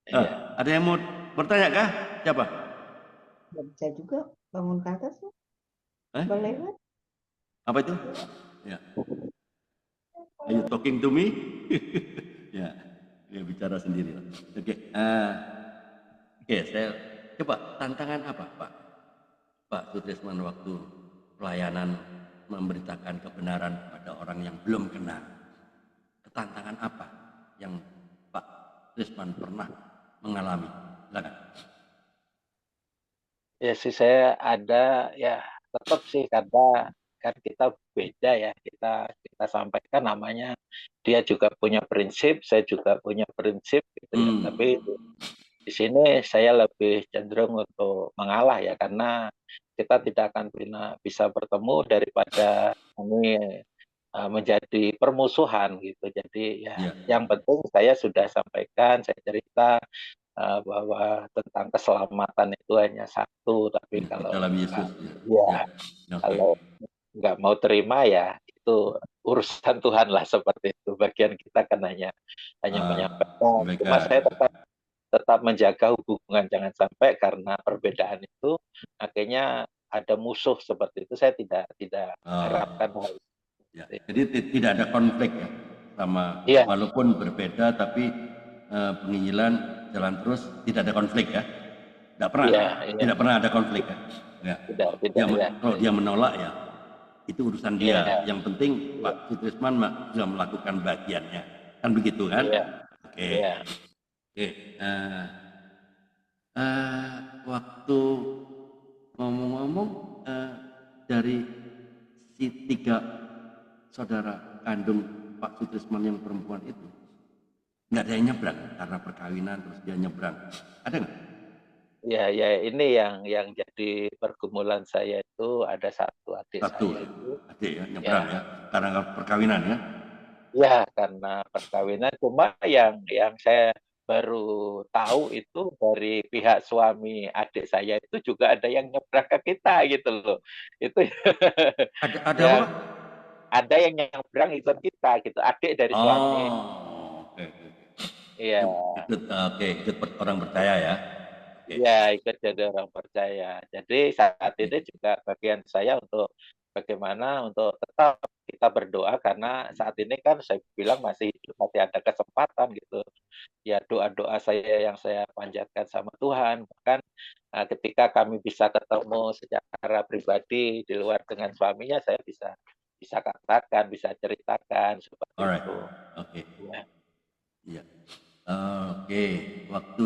Iya. Ada yang mau bertanya kah? Siapa? Nggak bisa juga bangun ke atas ya. Eh? Boleh kan? Apa itu? Ya. Are you talking to me? Ya, dia bicara sendiri. Oke, saya coba tantangan apa, Pak Sutrisman waktu pelayanan memberitakan kebenaran pada orang yang belum kenal. Tantangan apa yang Pak Sutrisman pernah mengalami? Silakan. Ya sih, saya ada ya, tetap sih, karena kan kita beda ya, kita sampaikan namanya, dia juga punya prinsip, saya juga punya prinsip gitu ya. Tapi di sini saya lebih cenderung untuk mengalah ya, karena kita tidak akan bisa bertemu daripada kami menjadi permusuhan gitu. Jadi ya, Ya. yang penting saya sudah sampaikan, saya cerita, bahwa tentang keselamatan itu hanya satu, tapi di kalau dalam Yesus ya ya. Ya, oke. kalau nggak mau terima ya itu urusan Tuhan lah seperti itu. Bagian kita kan hanya menyampaikan. Cuma Sampaikan. saya tetap menjaga hubungan, jangan sampai karena perbedaan itu akhirnya ada musuh seperti itu. Saya tidak harapkan hal Ya, itu. jadi tidak ada konflik ya sama Iya, walaupun berbeda tapi penginjilan jalan terus tidak ada konflik ya. Tidak pernah, iya, iya. tidak pernah ada konflik ya. Ya. Tidak, ya. Kalau dia menolak ya itu urusan dia. Iya, Yang penting Pak Sutrisman sudah melakukan bagiannya, kan begitu kan? iya, Oke. iya. Oke. Waktu ngomong-ngomong dari si 3 saudara kandung Pak Sutrisman yang perempuan itu nggak ada yang nyebrang karena perkawinan terus dia nyebrang, ada nggak? Ya, ini yang jadi pergumulan saya itu ada satu adik Satu saya itu. adik ya nyebrang ya karena perkawinan ya. Ya, karena perkawinan. Cuma yang saya baru tahu itu dari pihak suami adik saya itu juga ada yang nyebrang ke kita gitu loh. Itu Ada yang apa? ada yang nyebrang ikut kita gitu, adik dari suami. Oke. Iya. Ikut orang percaya ya. Oke. Ya, ikut jadi orang percaya. Jadi saat ini juga bagian saya untuk bagaimana untuk tetap kita berdoa karena saat ini kan saya bilang masih ada kesempatan gitu. Ya doa-doa saya yang saya panjatkan sama Tuhan. Bahkan ketika kami bisa ketemu secara pribadi di luar dengan suaminya, saya bisa katakan, bisa ceritakan seperti Alright. itu. Oke. Ya. Iya. Oke. Waktu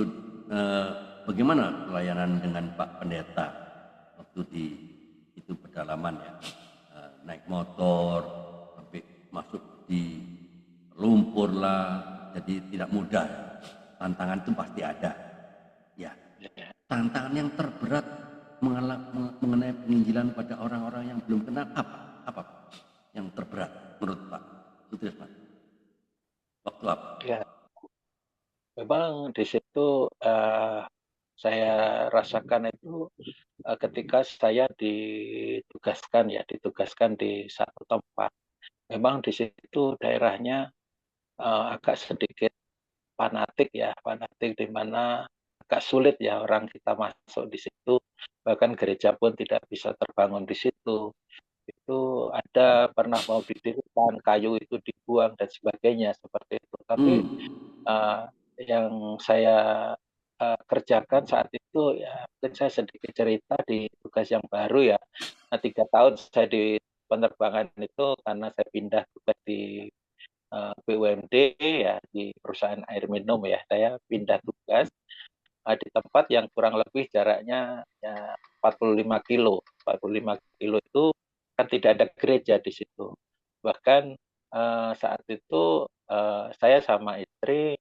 bagaimana pelayanan dengan Pak Pendeta waktu di itu pedalaman ya, naik motor sampai masuk di lumpur lah, jadi tidak mudah. Tantangan itu pasti ada. Ya. Tantangan yang terberat mengenai penginjilan pada orang-orang yang belum kenal apa yang terberat menurut Pak Sutrisman? Waktu apa? Ya. Memang di situ saya rasakan itu ketika saya ditugaskan di satu tempat. Memang di situ daerahnya agak sedikit fanatik di mana agak sulit ya orang kita masuk di situ. Bahkan gereja pun tidak bisa terbangun di situ. Itu ada pernah mau didirikan, kayu itu dibuang dan sebagainya seperti itu. Tapi yang saya kerjakan saat itu ya mungkin saya sedikit cerita di tugas yang baru ya. Nah, 3 tahun saya di penerbangan itu karena saya pindah tugas di BUMD ya di perusahaan air minum ya. Saya pindah tugas di tempat yang kurang lebih jaraknya ya 45 kilo. 45 kilo itu kan tidak ada gereja di situ. Bahkan saat itu saya sama istri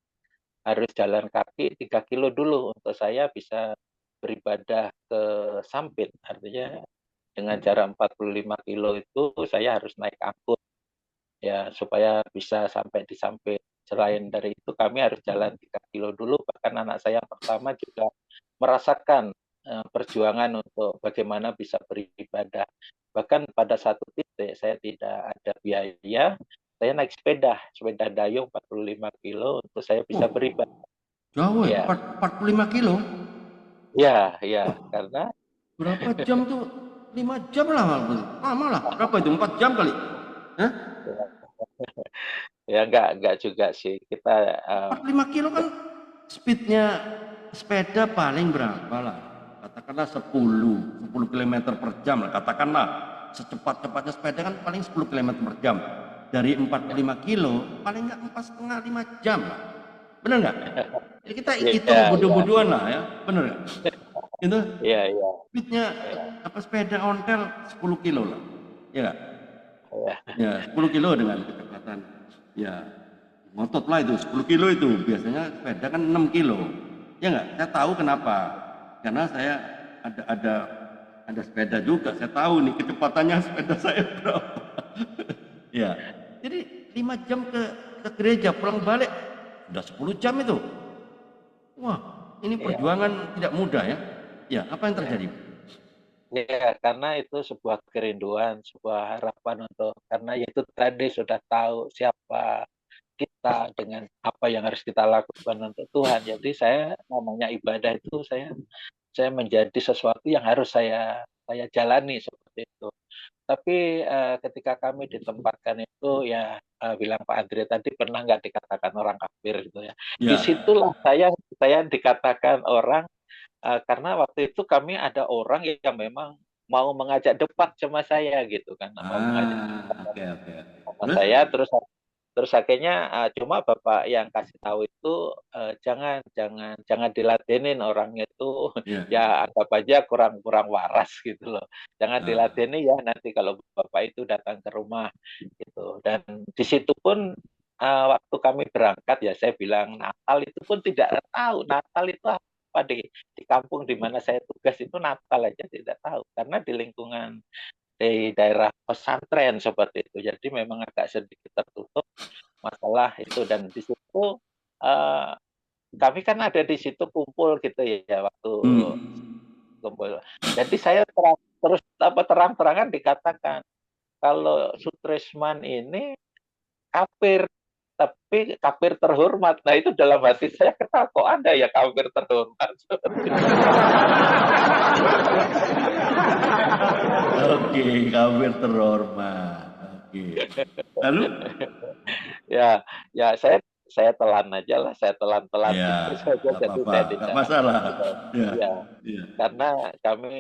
harus jalan kaki 3 kilo dulu untuk saya bisa beribadah ke Sampit. Artinya dengan jarak 45 kilo itu saya harus naik angkut ya supaya bisa sampai di Sampit. Selain dari itu kami harus jalan 3 kilo dulu. Bahkan anak saya yang pertama juga merasakan perjuangan untuk bagaimana bisa beribadah. Bahkan pada satu titik saya tidak ada biaya, saya naik sepeda dayung 45 kilo untuk saya bisa beribadah. Jauh ya, Ya, 45 kilo. ya, Wah, karena berapa jam tuh? 5 jam lah, lama lah. Berapa itu? 4 jam kali? Hah? ya enggak juga sih. Kita 45 kilo kan speednya sepeda paling berapa lah? Katakanlah 10 km per jam lah. Katakanlah secepat-cepatnya sepeda kan paling 10 km per jam. Dari 45 kilo paling nggak 4,5-5 jam lah. Bener nggak? Ya kita hitung bodoh-bodohan lah ya. Bener nggak? Itu Iya. speednya apa sepeda ontel 10 kilo lah. Ya nggak? Ya 10 kilo dengan kecepatan ya ngotot lah itu 10 kilo itu biasanya sepeda kan 6 kilo ya nggak. Saya tahu kenapa karena saya ada sepeda juga, saya tahu nih kecepatannya sepeda saya berapa. Ya jadi 5 jam ke gereja pulang balik udah 10 jam itu. Wah ini Iya. perjuangan tidak mudah ya. Ya, apa yang terjadi? Ya, karena itu sebuah kerinduan, sebuah harapan untuk karena itu tadi sudah tahu siapa kita dengan apa yang harus kita lakukan untuk Tuhan. Jadi saya namanya ibadah itu saya menjadi sesuatu yang harus saya jalani seperti itu. Tapi ketika kami ditempatkan itu ya bilang Pak Andre tadi pernah nggak dikatakan orang kafir gitu ya. Ya, Disitulah saya dikatakan orang karena waktu itu kami ada orang yang memang mau mengajak debat sama saya gitu kan, mau mengajak oke oke. sama Terus? saya terus akhirnya cuma bapak yang kasih tahu itu jangan jangan jangan diladenin orangnya itu Ya. ya anggap aja kurang waras gitu loh. Jangan Ah, diladeni ya nanti kalau bapak itu datang ke rumah gitu. Dan di situ pun waktu kami berangkat ya saya bilang Natal itu pun tidak tahu Natal itu apa di kampung di mana saya tugas itu Natal aja tidak tahu karena di lingkungan di daerah pesantren seperti itu. Jadi memang agak sedikit tertutup masalah itu dan di situ eh, kami kan ada di situ kumpul gitu ya waktu hmm. kumpul. Jadi saya terus terang-terangan dikatakan kalau Sutrisman ini kafir tapi kafir terhormat. Nah itu dalam hati saya kenal kok ada ya kafir terhormat. Oke, kafir terhormat. Oke. Lalu? Ya, ya saya telan aja lah, saya telan-telan Ya, itu saja. nggak Jadi apa-apa, saya nggak tidak, masalah. Ya, ya, ya. karena kami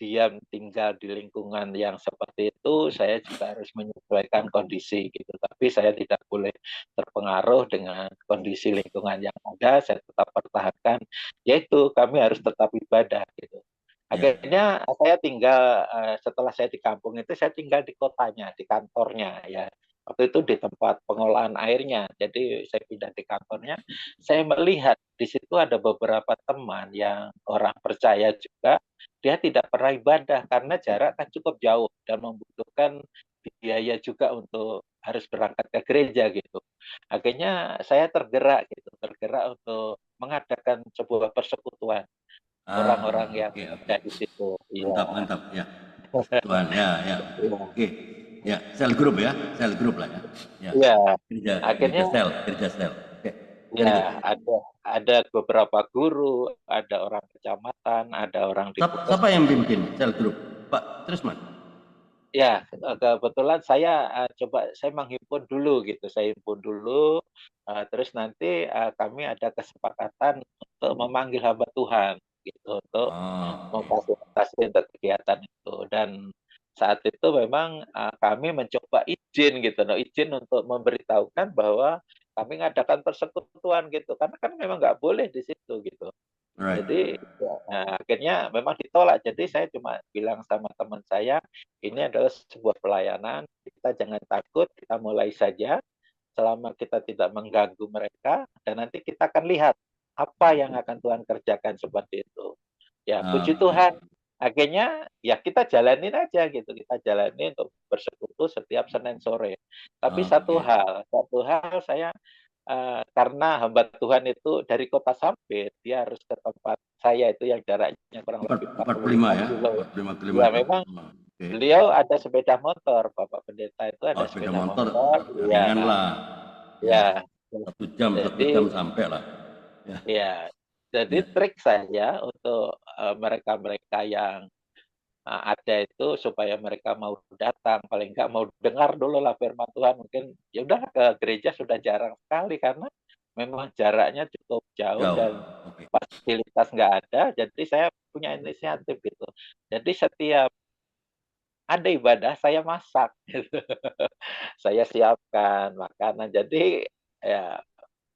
diam tinggal di lingkungan yang seperti itu, saya juga harus menyesuaikan kondisi gitu. Tapi saya tidak boleh terpengaruh dengan kondisi lingkungan yang ada. Saya tetap pertahankan, yaitu kami harus tetap ibadah gitu. Ya. Akhirnya saya tinggal setelah saya di kampung itu saya tinggal di kotanya, di kantornya ya. Waktu itu di tempat pengolahan airnya. Jadi saya pindah di kantornya. Saya melihat di situ ada beberapa teman yang orang percaya juga. Dia tidak pernah ibadah karena jarak kan cukup jauh dan membutuhkan biaya juga untuk harus berangkat ke gereja gitu. Akhirnya saya tergerak gitu, tergerak untuk mengadakan sebuah persekutuan orang-orang yang Oke, oke. ada di situ. Iya. Mantap, mantap. Ya, Tuhan. Ya, ya. Iya. Oke. Ya, sel grup ya, sel grup lah ya. Ya, Iya. gereja, Akhirnya gereja sel. Oke. Lanjut. ya ada beberapa guru, ada orang kecamatan, ada orang di Siapa yang pimpin sel grup? Pak Trisman? ya kebetulan saya coba saya menghimpun dulu gitu, saya himpun dulu, terus nanti kami ada kesepakatan untuk memanggil hamba Tuhan gitu untuk Oke. memfasilitasi untuk kegiatan itu dan saat itu memang kami mencoba izin gitu, no, izin untuk memberitahukan bahwa kami mengadakan persekutuan gitu, karena kan memang nggak boleh di situ gitu. Right. Jadi ya, akhirnya memang ditolak. Jadi saya cuma bilang sama teman saya, ini adalah sebuah pelayanan, kita jangan takut, kita mulai saja selama kita tidak mengganggu mereka dan nanti kita akan lihat apa yang akan Tuhan kerjakan seperti itu. Ya, puji Oke. Tuhan. Akhirnya ya kita jalanin aja gitu, kita jalanin untuk bersekutu setiap Senin sore. Tapi Oke. satu hal saya karena hamba Tuhan itu dari kota Sampit, dia harus ke tempat saya itu yang jaraknya kurang lebih 45 45 ya, kilo. 45 Ya kilometer. memang Oke. beliau ada sepeda motor, Bapak Pendeta itu ada Oh, sepeda sepeda motor motor. Ya, ringan lah. Ya, ya. satu Jadi jam sampai lah. Ya, ya, jadi ya. trik saya untuk mereka-mereka yang ada itu supaya mereka mau datang, paling nggak mau dengar dulu lah firman Tuhan. Mungkin ya udah ke gereja sudah jarang sekali karena memang jaraknya cukup jauh Jauh. dan Oke. fasilitas nggak ada. Jadi saya punya inisiatif gitu. Jadi setiap ada ibadah saya masak gitu. Saya siapkan makanan. Jadi ya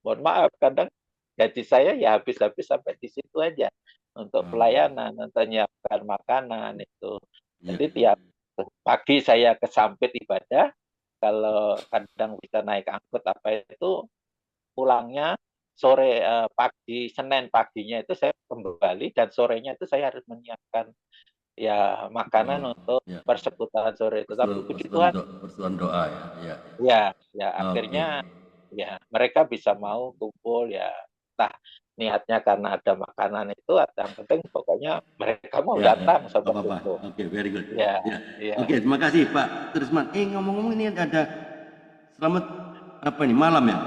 mohon maaf kadang gaji saya ya habis-habis sampai di situ aja untuk pelayanan, untuk menyiapkan makanan itu. Ya. Jadi tiap pagi saya ke Sampit ibadah, kalau kadang bisa naik angkut apa itu, pulangnya sore pagi Senin paginya itu saya kembali dan sorenya itu saya harus menyiapkan ya makanan untuk Ya. persekutuan sore itu. Tapi puji Tuhan, Persetujuan doa ya. Ya. ya, ya Oke. akhirnya ya mereka bisa mau kumpul ya entah niatnya karena ada makanan itu, atau yang penting pokoknya mereka mau Ya, datang nggak seperti apa-apa. itu. Oke, very good. Ya, Ya. ya. Oke, terima kasih Pak Trisman. Ngomong-ngomong ini ada selamat apa ini malam ya?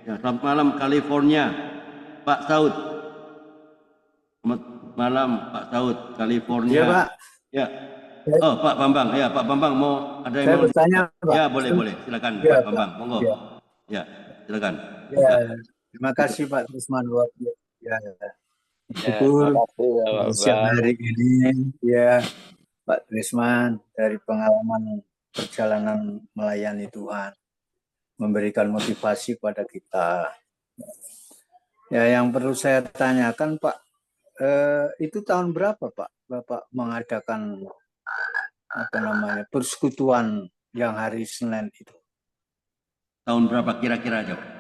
Ya, selamat malam California, Pak Saud. Selamat malam Pak Saud, Iya California. Pak, Ya. saya, Oh, Pak Bambang. Ya, Pak Bambang mau ada yang saya mau bertanya Pak. Ya, boleh. Silakan Iya Pak Pak, Bambang. Monggo. iya, Ya, silakan. iya. Ya. Terima kasih Pak Trisman. Luar biasa. Ya, Ya, terima syukur kasih ya, siang Bang. hari ini ya Pak Trisman dari pengalaman perjalanan melayani Tuhan memberikan motivasi pada kita. Ya, yang perlu saya tanyakan Pak, itu tahun berapa Pak Bapak mengadakan apa namanya persekutuan yang hari Senin itu? Tahun berapa kira-kira aja, Pak?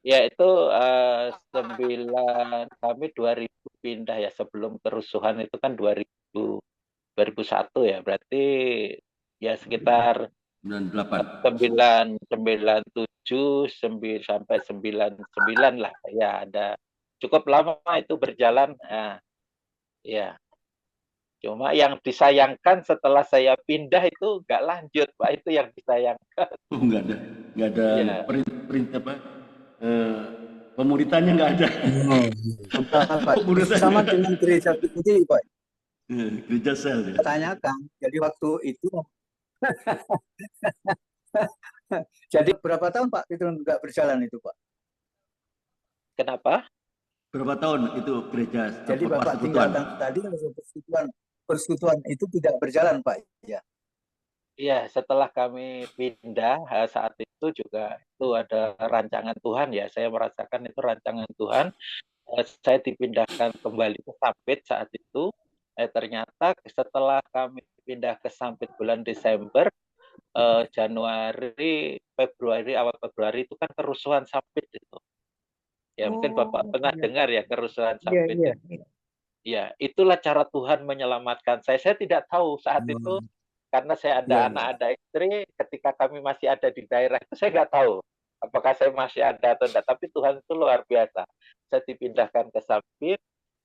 Ya, itu kami 2000 pindah ya, sebelum kerusuhan itu kan 2001 ya, berarti ya sekitar 98. 997 sampai 99 lah ya, ada cukup lama itu berjalan. Nah, ya, cuma yang disayangkan setelah saya pindah itu nggak lanjut Pak, itu yang disayangkan. Oh, nggak ada Iya. perintah apa? Pemuritannya nggak ada. Oh, Pak, Pemuritannya sama nggak ada. dengan gereja ini Pak. Gereja sel ya. Tanyakan. Jadi waktu itu, jadi berapa tahun Pak itu nggak berjalan itu Pak? Kenapa? Berapa tahun itu gereja Jadi apa, Bapak persekutuan? tinggalkan tadi persekutuan itu tidak berjalan Pak. Ya. Iya, setelah kami pindah saat itu juga itu ada rancangan Tuhan ya. Saya merasakan itu rancangan Tuhan. Saya dipindahkan kembali ke Sampit saat itu. Ternyata setelah kami pindah ke Sampit bulan Desember, Januari, Februari, awal Februari itu kan kerusuhan Sampit itu. Ya, mungkin Bapak pernah iya. dengar ya kerusuhan Iya, Sampit iya. itu. Ya, itulah cara Tuhan menyelamatkan saya. Saya tidak tahu saat itu, karena saya ada Iya, anak, ada istri. Ketika kami masih ada di daerah itu, saya nggak tahu apakah saya masih ada atau tidak. Tapi Tuhan itu luar biasa. Saya dipindahkan ke Sampit,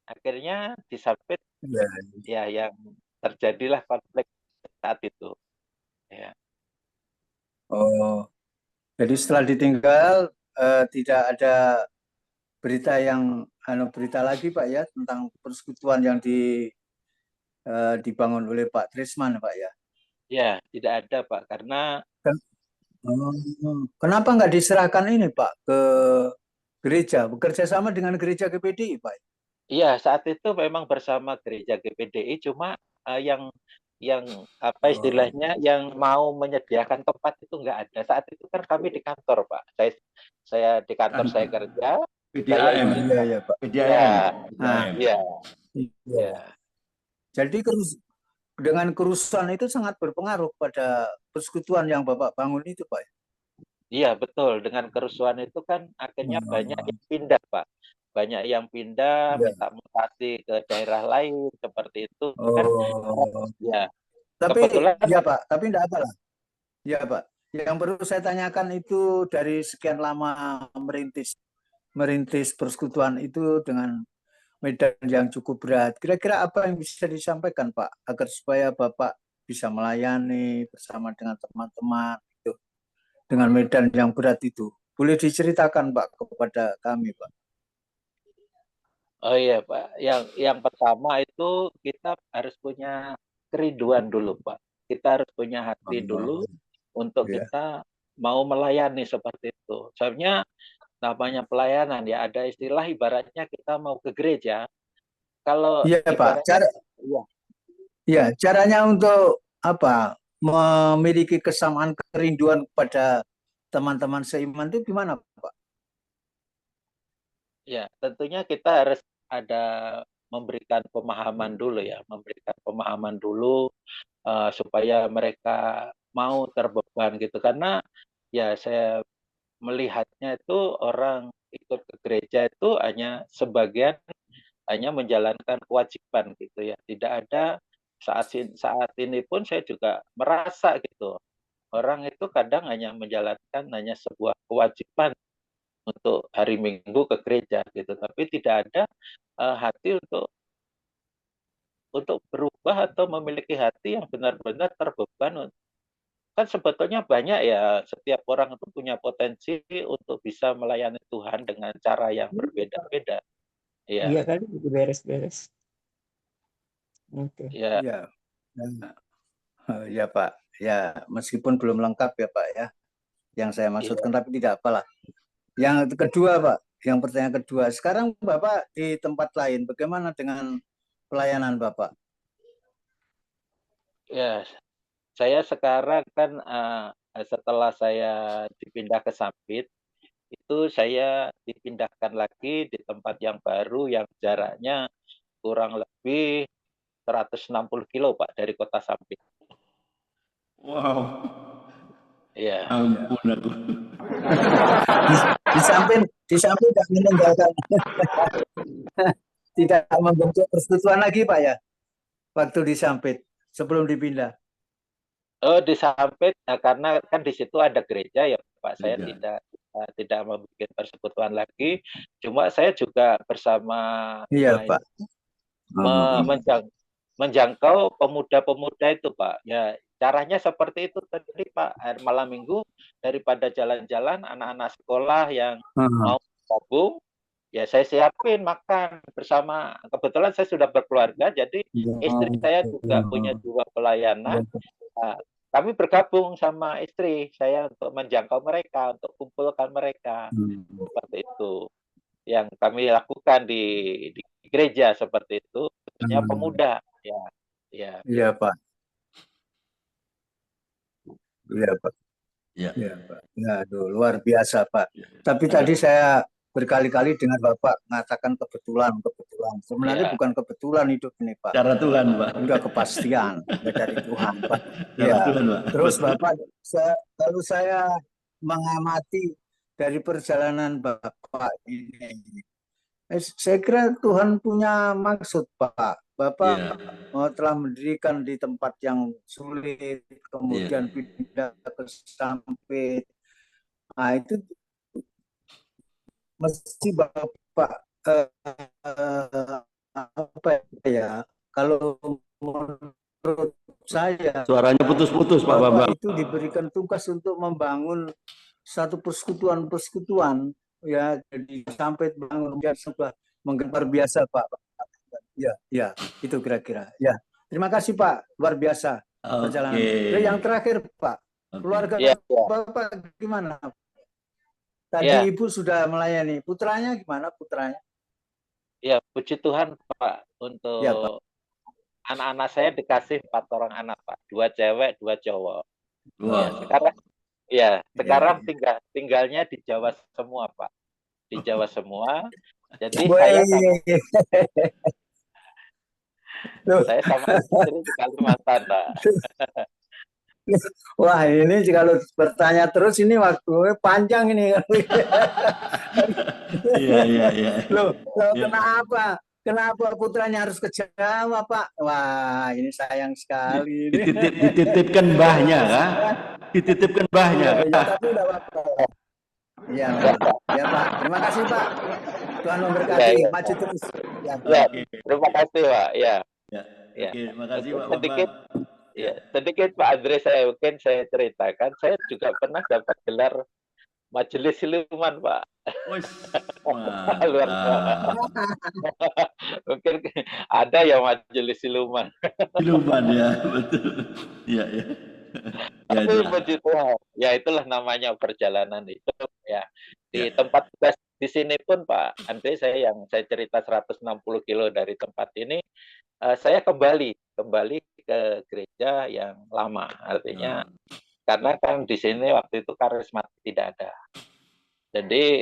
akhirnya di Sampit iya. ya yang terjadilah konflik saat itu. Ya. Oh, jadi setelah ditinggal tidak ada berita berita lagi Pak ya tentang persekutuan yang dibangun oleh Pak Trisman Pak ya. Ya, tidak ada Pak, karena Kenapa nggak diserahkan ini Pak ke gereja, bekerja sama dengan gereja GPDI Pak? iya saat itu memang bersama gereja GPDI, cuma yang apa istilahnya yang mau menyediakan tempat itu nggak ada. Saat itu kan kami di kantor Pak. Saya di kantor saya kerja. Saya PDAM. izin. Iya Pak. Ya, Nah, iya, iya. ya. Jadi dengan kerusuhan itu sangat berpengaruh pada persekutuan yang Bapak bangun itu Pak. Iya betul. Dengan kerusuhan itu kan akhirnya banyak yang pindah Pak. Banyak yang pindah, Iya. minta mutasi ke daerah lain seperti itu kan. Oh, Ya, tapi kebetulan ya Pak, tapi enggak apa lah. Ya Pak, yang perlu saya tanyakan itu dari sekian lama merintis persekutuan itu dengan medan yang cukup berat. Kira-kira apa yang bisa disampaikan Pak agar supaya Bapak bisa melayani bersama dengan teman-teman itu dengan medan yang berat itu? Boleh diceritakan Pak kepada kami Pak? oh iya Pak, yang pertama itu kita harus punya kerinduan dulu Pak. Kita harus punya hati dulu untuk Ya. kita mau melayani seperti itu. Soalnya namanya pelayanan ya, ada istilah ibaratnya kita mau ke gereja. Kalau Iya Pak, ibaratnya ya, ya caranya untuk apa memiliki kesamaan kerinduan kepada teman-teman seiman itu gimana Pak? ya tentunya kita harus ada memberikan pemahaman dulu ya, memberikan pemahaman dulu supaya mereka mau terbeban gitu. Karena ya saya melihatnya itu orang ikut ke gereja itu hanya sebagian, hanya menjalankan kewajiban gitu ya. Tidak ada saat ini pun saya juga merasa gitu. Orang itu kadang hanya menjalankan hanya sebuah kewajiban untuk hari Minggu ke gereja gitu, tapi tidak ada hati untuk berubah atau memiliki hati yang benar-benar terbeban. Kan sebetulnya banyak ya, setiap orang itu punya potensi untuk bisa melayani Tuhan dengan cara yang berbeda-beda. Iya Ya, kali beres-beres. Oke. ya, Ya, ya Pak. Ya, meskipun belum lengkap ya Pak ya, yang saya maksudkan, tapi tidak apalah. Yang kedua Pak, yang pertanyaan kedua, sekarang Bapak di tempat lain, bagaimana dengan pelayanan Bapak? ya. Saya sekarang kan setelah saya dipindah ke Sampit, itu saya dipindahkan lagi di tempat yang baru yang jaraknya kurang lebih 160 kilo Pak dari kota Sampit. Wow, Ya, ampun aku. Di samping tidak meninggalkan, tidak membentuk persekutuan lagi Pak ya, waktu di Sampit sebelum dipindah. oh di Sampit, karena kan di situ ada gereja ya Pak. Saya Gereja. tidak membuat persekutuan lagi. Cuma saya juga bersama Iya Pak. menjangkau pemuda-pemuda itu Pak. Ya caranya seperti itu tadi Pak. Malam minggu daripada jalan-jalan anak-anak sekolah yang mau gabung, ya saya siapin makan bersama. Kebetulan saya sudah berkeluarga, jadi istri saya juga punya jiwa pelayanan. Nah, kami bergabung sama istri saya untuk menjangkau mereka, untuk kumpulkan mereka. Seperti itu yang kami lakukan di gereja seperti itu, khususnya pemuda. Ya. Iya Pak. Iya Pak. Ya. Iya Pak. Ya, aduh, luar biasa Pak. Tapi tadi saya berkali-kali dengan Bapak mengatakan kebetulan. Sebenarnya Ya. bukan kebetulan hidup ini Pak. Cara Tuhan, Pak. Udah kepastian dari Tuhan Pak. Cara Ya. Tuhan, Pak. Terus Bapak, kalau saya mengamati dari perjalanan Bapak ini, saya kira Tuhan punya maksud Pak. Bapak telah mendirikan di tempat yang sulit, kemudian pindah ke Sampit. Nah, itu mesti Bapak apa ya? Kalau menurut saya, Suaranya putus-putus Pak Bambang. Bapak itu diberikan tugas untuk membangun satu persekutuan ya, jadi sampai bangun sebuah menggemar biasa Pak. Ya, itu kira-kira. Ya, terima kasih Pak, luar biasa perjalanan. Yang terakhir Pak, keluarga Bapak gimana? Tadi Ibu sudah melayani, putranya gimana putranya? Ya, puji Tuhan Pak, untuk anak-anak saya dikasih 4 orang anak Pak, 2 cewek, 2 cowok. Sekarang tinggalnya di Jawa semua Pak, di Jawa semua. Jadi saya sama istri di Kalimantan Pak. Wah, ini kalau bertanya terus ini waktunya panjang ini. Iya. Loh, kenapa putranya harus ke Jawa, Pak? Wah, ini sayang sekali. Dititipkan mbahnya, kan? Dititipkan mbahnya. Tapi udah apa-apa. Iya, Pak. Terima kasih, Pak. Tuhan memberkati. Maju terus. Terima kasih, Pak. Ya. Terima kasih, Pak. Sedikit Pak Andre, saya ceritakan, saya juga pernah dapat gelar majelis siluman Pak. Mungkin ada yang majelis siluman. Siluman ya, betul. Iya. Tapi puji Tuhan, ya itulah namanya perjalanan hidup ya. Di tempat tugas di sini pun Pak Andre, saya cerita 160 kilo dari tempat ini, saya kembali ke gereja yang lama, artinya karena kan di sini waktu itu karismatik tidak ada. Jadi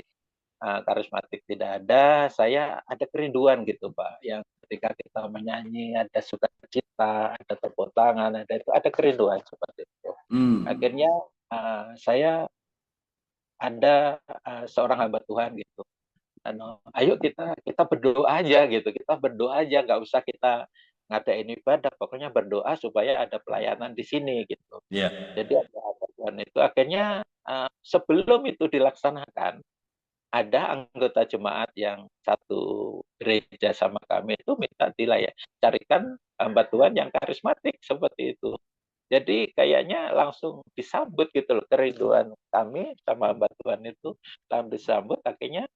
karismatik tidak ada, saya ada kerinduan gitu Pak, yang ketika kita menyanyi ada sukacita, ada tepuk tangan, ada kerinduan seperti itu. Akhirnya saya ada seorang hamba Tuhan gitu. Ayo kita berdoa aja gitu, nggak usah kita ngadain ibadah, pokoknya berdoa supaya ada pelayanan di sini gitu. Jadi ada Tuhan itu akhirnya sebelum itu dilaksanakan, ada anggota jemaat yang satu gereja sama kami itu minta carikan hamba Tuhan yang karismatik seperti itu. Jadi kayaknya langsung disambut gitu loh, kerinduan kami sama hamba Tuhan itu langsung disambut, akhirnya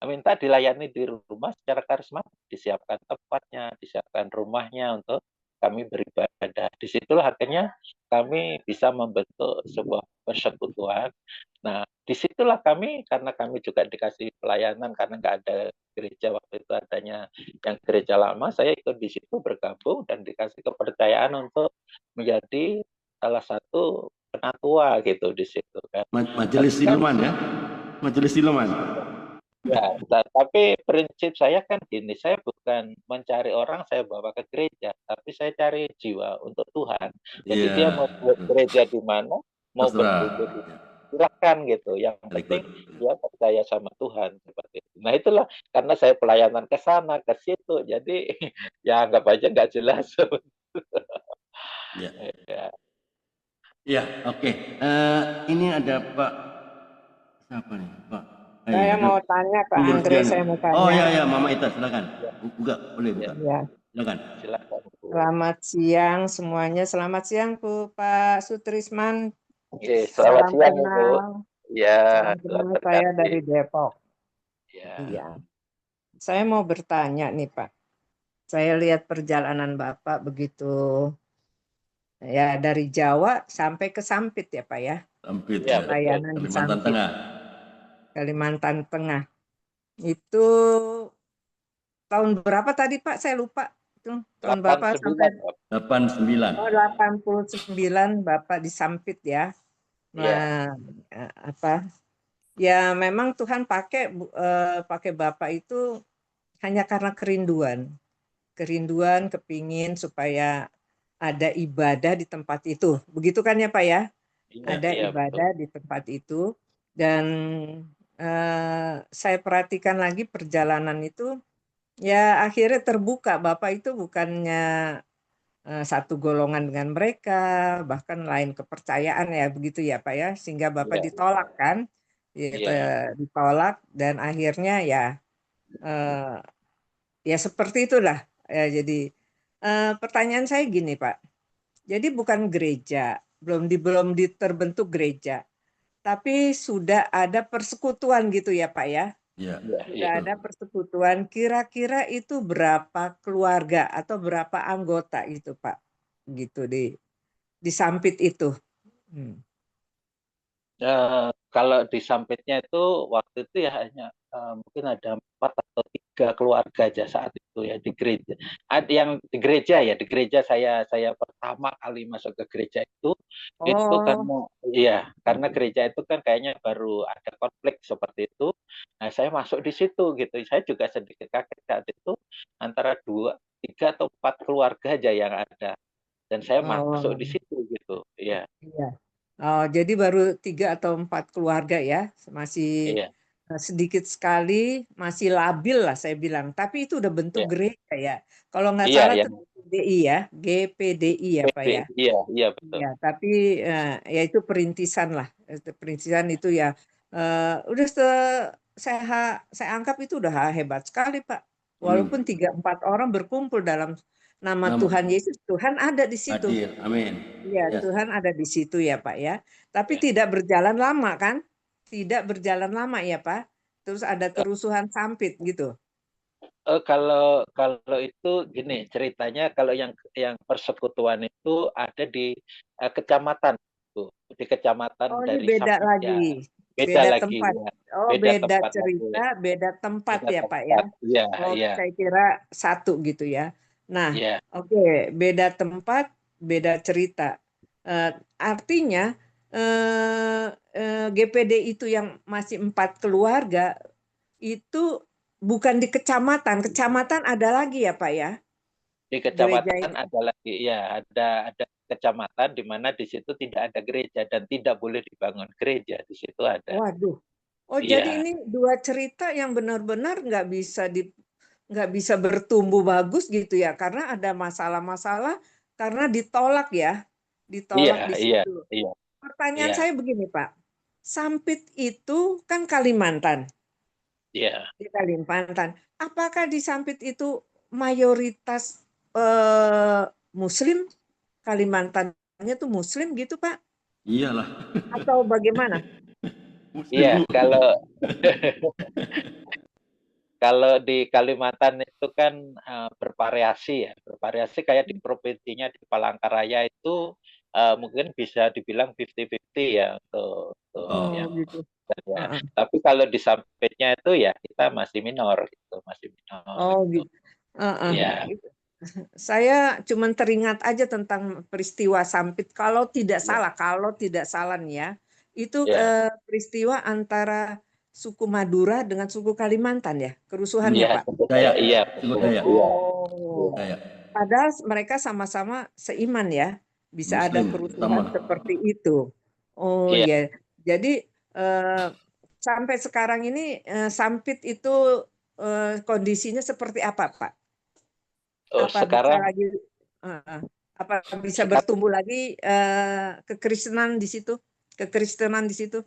minta dilayani di rumah secara karismatik, disiapkan tempatnya, disiapkan rumahnya untuk kami beribadah. Disitulah akhirnya kami bisa membentuk sebuah persekutuan. Nah, disitulah kami, karena kami juga dikasih pelayanan, karena nggak ada gereja waktu itu, adanya yang gereja lama, saya ikut di situ bergabung dan dikasih kepercayaan untuk menjadi salah satu penatua gitu di situ kan. Majelis siluman ya, majelis siluman. Ya, tapi prinsip saya kan gini, saya bukan mencari orang saya bawa ke gereja, tapi saya cari jiwa untuk Tuhan. Jadi Iya, dia mau buat gereja di mana, mau terserah. berkumpul di silakan gitu. Yang Very penting good. dia percaya sama Tuhan seperti itu. Nah itulah karena saya pelayanan ke sana ke situ, jadi ya anggap aja nggak jelas. Ya, Ya. ya, oke. Ini ada Pak siapa nih, Pak? Saya ada mau tanya Pak Bu Andre, Murdiana. saya mau Oh tanya. ya, Mama Ita, silakan. Buka, boleh buka. Ya, Silakan. Silakan. Bu. selamat siang semuanya. Selamat siang Bu Pak Sutrisman. Oke, selamat Salam siang Ibu. kenal. Ya, Salam Tuhan kenal saya berkati. dari Depok. Ya. Iya. Saya mau bertanya nih Pak. Saya lihat perjalanan Bapak begitu ya dari Jawa sampai ke Sampit ya Pak ya. Sampit Ya, ya, betul. Layanan di Kalimantan Sampit, Tengah. Kalimantan Tengah. Itu tahun berapa tadi Pak? Saya lupa. Itu tahun Bapak 89, sampai 89. 89 Bapak di Sampit ya. Ya. Apa? Ya memang Tuhan pakai Bapak itu hanya karena kerinduan. Kerinduan, kepingin supaya ada ibadah di tempat itu. Begitu kan ya Pak ya? Iya, Ada iya, ibadah betul. di tempat itu. Dan saya perhatikan lagi perjalanan itu, ya akhirnya terbuka. Bapak itu bukannya satu golongan dengan mereka, bahkan lain kepercayaan ya begitu ya Pak ya, sehingga Bapak Iya, ditolak kan, iya. ditolak dan akhirnya ya eh, ya seperti itulah. Jadi pertanyaan saya gini Pak, jadi bukan gereja, belum terbentuk gereja, tapi sudah ada persekutuan gitu ya Pak ya. Ya, Iya, iya. Sudah ada persekutuan, kira-kira itu berapa keluarga atau berapa anggota itu Pak? Gitu di Sampit itu. Kalau di Sampitnya itu waktu itu ya hanya mungkin ada 4 atau 3 keluarga aja saat itu ya di gereja. Ada yang di gereja ya, di gereja saya pertama kali masuk ke gereja itu Oh, karena gereja itu kan kayaknya baru ada konflik seperti itu. Nah, saya masuk di situ gitu. Saya juga sedikit kaget saat itu antara 2, 3 atau 4 keluarga aja yang ada. Dan saya masuk di oh, situ gitu. Iya, iya. Oh, jadi baru 3 atau 4 keluarga ya, masih iya, sedikit sekali, masih labil lah saya bilang. Tapi itu udah bentuk iya. gereja ya. Kalau nggak Iya, salah yang itu GPDI ya, GPDI ya Pak PD. ya. Iya, iya betul. Ya, tapi ya itu perintisan lah. Perintisan itu ya udah saya anggap itu udah hebat sekali Pak. Walaupun 3-4 orang berkumpul dalam nama Nama Tuhan Yesus, Tuhan ada di situ. hadir, amin. Iya, Yes. Tuhan ada di situ ya Pak ya. Tapi Ya. tidak berjalan lama kan? Tidak berjalan lama ya Pak. Terus ada kerusuhan Sampit gitu. Kalau itu gini ceritanya, kalau yang persekutuan itu ada di kecamatan tuh, di kecamatan Oh, ini dari beda Sampit ya. lagi. Beda Beda lagi tempat. ya. Oh, Beda beda tempat lagi. cerita, beda tempat Beda ya Pak ya. tempat. Iya, Oh, iya, saya kira satu gitu ya. Nah, iya. oke, beda tempat, beda cerita. Artinya GPD itu yang masih 4 keluarga itu bukan di kecamatan. Kecamatan ada lagi ya Pak ya. Di Gereja kecamatan itu. ada lagi ya, ada kecamatan di mana di situ tidak ada gereja dan tidak boleh dibangun gereja, di situ ada. Waduh. Oh, jadi Iya, ini dua cerita yang benar-benar nggak bisa bertumbuh bagus gitu ya, karena ada masalah-masalah karena ditolak ya, iya, ditolak di iya, situ. iya, Pertanyaan iya, saya begini Pak, Sampit itu kan Kalimantan. Iya. di Kalimantan. Apakah di Sampit itu mayoritas Muslim? Kalimantannya tuh Muslim gitu, Pak? Iyalah, Atau bagaimana? Muslim Iya, Bu. kalau di Kalimantan itu kan bervariasi ya, bervariasi kayak di provinsinya di Palangkaraya itu mungkin bisa dibilang 50-50 ya untuk Oh, yang gitu. ya. Heeh. Tapi kalau di Sampitnya itu ya kita masih minor gitu, masih minor Oh, gitu. gitu. Heeh. Ya, Saya cuma teringat aja tentang peristiwa Sampit. Kalau tidak ya, salah nih ya, itu ya, peristiwa antara suku Madura dengan suku Kalimantan ya, kerusuhannya, iya, Pak. Daya, iya, suku betul, Daya, iya, Oh, iya, Daya, padahal mereka sama-sama seiman ya, bisa ada Muslim sama. kerusuhan seperti itu. Oh iya. ya, jadi sampai sekarang ini Sampit itu kondisinya seperti apa, Pak? Oh, Apa bisa sekarang lagi eh, apa bisa sekarang bertumbuh lagi kekristenan di situ? Kekristenan di situ?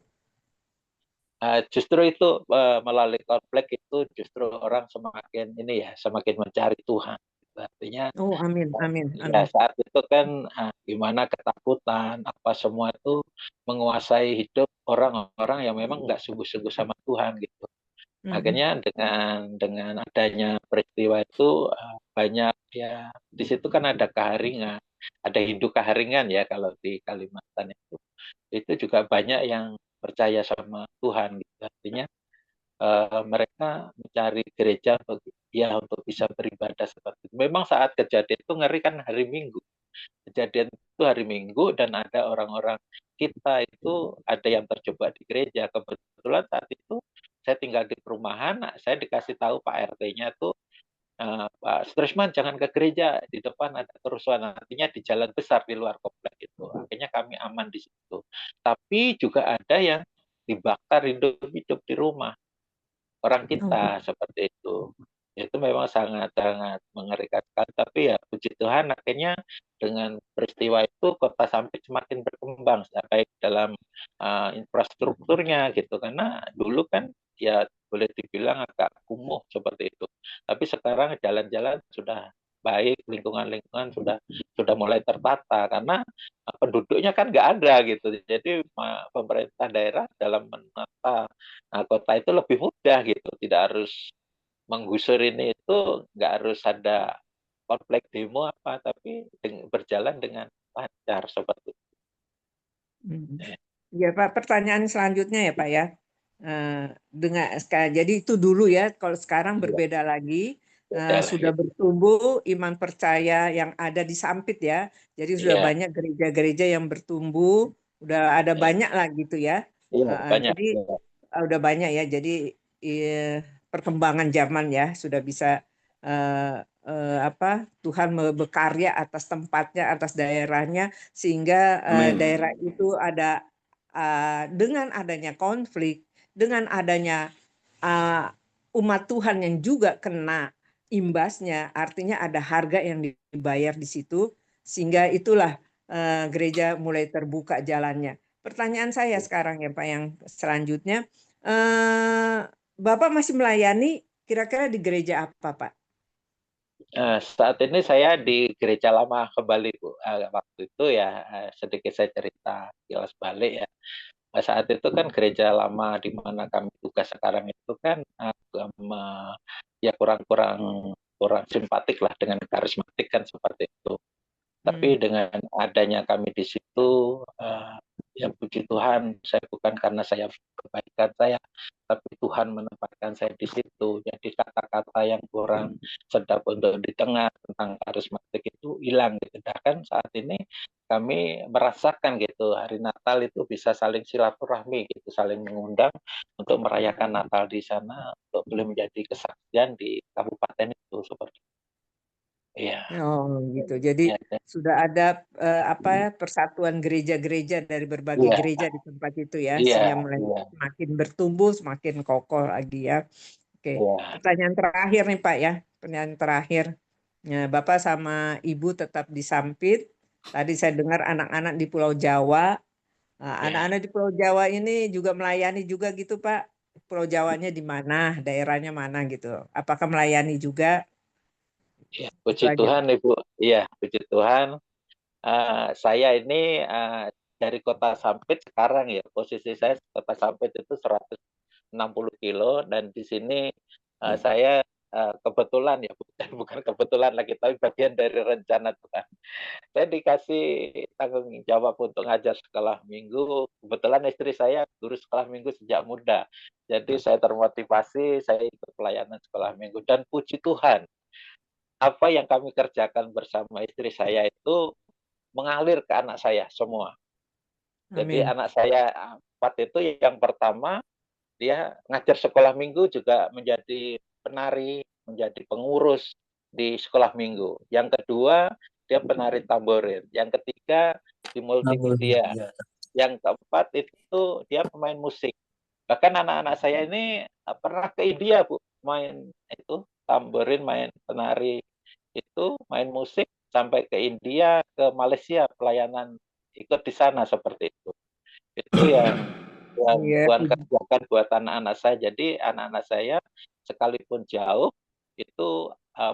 justru itu melalui konflik itu justru orang semakin ini ya, semakin mencari Tuhan. Artinya Oh, amin, amin, ya amin. saat itu kan gimana ketakutan apa semua itu menguasai hidup orang-orang yang memang nggak sungguh-sungguh sama Tuhan gitu. Mhm. Akhirnya dengan adanya peristiwa itu banyak ya di situ kan ada keharingan, ada hindu keharingan ya kalau di Kalimantan itu. Itu juga banyak yang percaya sama Tuhan gitu. Artinya mereka mencari gereja untuk bisa beribadah seperti itu. Memang saat kejadian itu ngeri kan hari Minggu. Kejadian itu hari Minggu dan ada orang-orang kita itu ada yang terjebak di gereja. Kebetulan saat itu saya tinggal di perumahan, saya dikasih tahu Pak RT-nya tuh Pak Stresman jangan ke gereja, di depan ada kerusuhan, artinya di jalan besar di luar komplek itu. Akhirnya kami aman di situ. Tapi juga ada yang dibakar hidup-hidup di rumah orang Oh, kita seperti itu. Itu memang sangat-sangat mengerikan sekali. Tapi ya puji Tuhan akhirnya dengan peristiwa itu Kota Sampit semakin berkembang baik dalam infrastrukturnya gitu. Karena dulu kan ya boleh dibilang agak kumuh seperti itu. Tapi sekarang jalan-jalan sudah baik, lingkungan-lingkungan sudah mulai tertata karena penduduknya kan nggak ada gitu. Jadi pemerintah daerah dalam menata kota itu lebih mudah gitu, tidak harus menggusur ini itu, nggak harus ada konflik demo apa, tapi berjalan dengan lancar seperti itu. mhm. Ya Pak, pertanyaan selanjutnya ya Pak ya. Jadi itu dulu ya, kalau sekarang Ya, berbeda lagi, beda lah sudah ya. bertumbuh iman percaya yang ada di Sampit ya. Jadi sudah Iya, banyak gereja-gereja yang bertumbuh, udah ada iya, banyak lah gitu ya. iya, banyak. Jadi Ya, udah banyak ya. Jadi perkembangan zaman ya sudah bisa Tuhan berkarya atas tempatnya, atas daerahnya, sehingga Amin. daerah itu ada dengan adanya konflik, dengan adanya uh, umat Tuhan yang juga kena imbasnya, artinya ada harga yang dibayar di situ, sehingga itulah gereja mulai terbuka jalannya. Pertanyaan saya sekarang ya Pak yang selanjutnya, Bapak masih melayani kira-kira di gereja apa Pak? saat ini saya di Gereja Lama kembali Bu. Waktu itu ya sedikit saya cerita kilas balik ya. Saat itu kan gereja lama di mana kami tugas sekarang itu kan ya kurang simpatik lah dengan karismatik kan seperti itu. Tapi dengan adanya kami di situ, ya puji Tuhan, saya bukan karena saya kebaikan saya, tapi Tuhan menempatkan saya di situ. Jadi kata-kata yang kurang sedap untuk di tengah tentang karismatik itu hilang gitu. Bahkan saat ini kami merasakan gitu, hari Natal itu bisa saling silaturahmi gitu, saling mengundang untuk merayakan Natal di sana, untuk boleh menjadi kesaksian di kabupaten itu seperti itu. Iya. Oh gitu. Jadi Ya, sudah ada persatuan gereja-gereja dari berbagai iya, gereja di tempat itu ya, iya, sehingga mulai iya, semakin bertumbuh, semakin kokoh lagi ya. Oke, iya, pertanyaan terakhir nih Pak ya, pertanyaan terakhir. Ya, Bapak sama Ibu tetap di Sampit. Tadi saya dengar anak-anak di Pulau Jawa. iya. Anak-anak di Pulau Jawa ini juga melayani juga gitu Pak. Pulau Jawanya di mana, daerahnya mana gitu. Apakah melayani juga? Ya, Itu puji aja. Tuhan Ibu. Iya, puji Tuhan. Saya ini dari Kota Sampit sekarang ya, posisi saya Kota Sampit itu 160 kilo, dan di sini saya kebetulan ya, bukan kebetulan lagi, tapi bagian dari rencana Tuhan. Saya dikasih tanggung jawab untuk ngajar sekolah minggu. Kebetulan istri saya guru sekolah minggu sejak muda. Jadi saya termotivasi, saya ikut pelayanan sekolah minggu. Dan puji Tuhan, apa yang kami kerjakan bersama istri saya itu mengalir ke anak saya semua. Jadi Amin. anak saya 4 itu, yang pertama dia ngajar sekolah minggu, juga menjadi penari, menjadi pengurus di sekolah minggu. Yang kedua, dia penari tamborin. Yang ketiga, di multimedia. Ya. Yang keempat itu dia pemain musik. Bahkan anak-anak saya ini pernah ke India, Bu, main itu tamborin, main penari itu, main musik, sampai ke India, ke Malaysia, pelayanan ikut di sana seperti itu. Itu yang Iya, Tuhan kerjakan buat anak-anak saya. Jadi anak-anak saya sekalipun jauh itu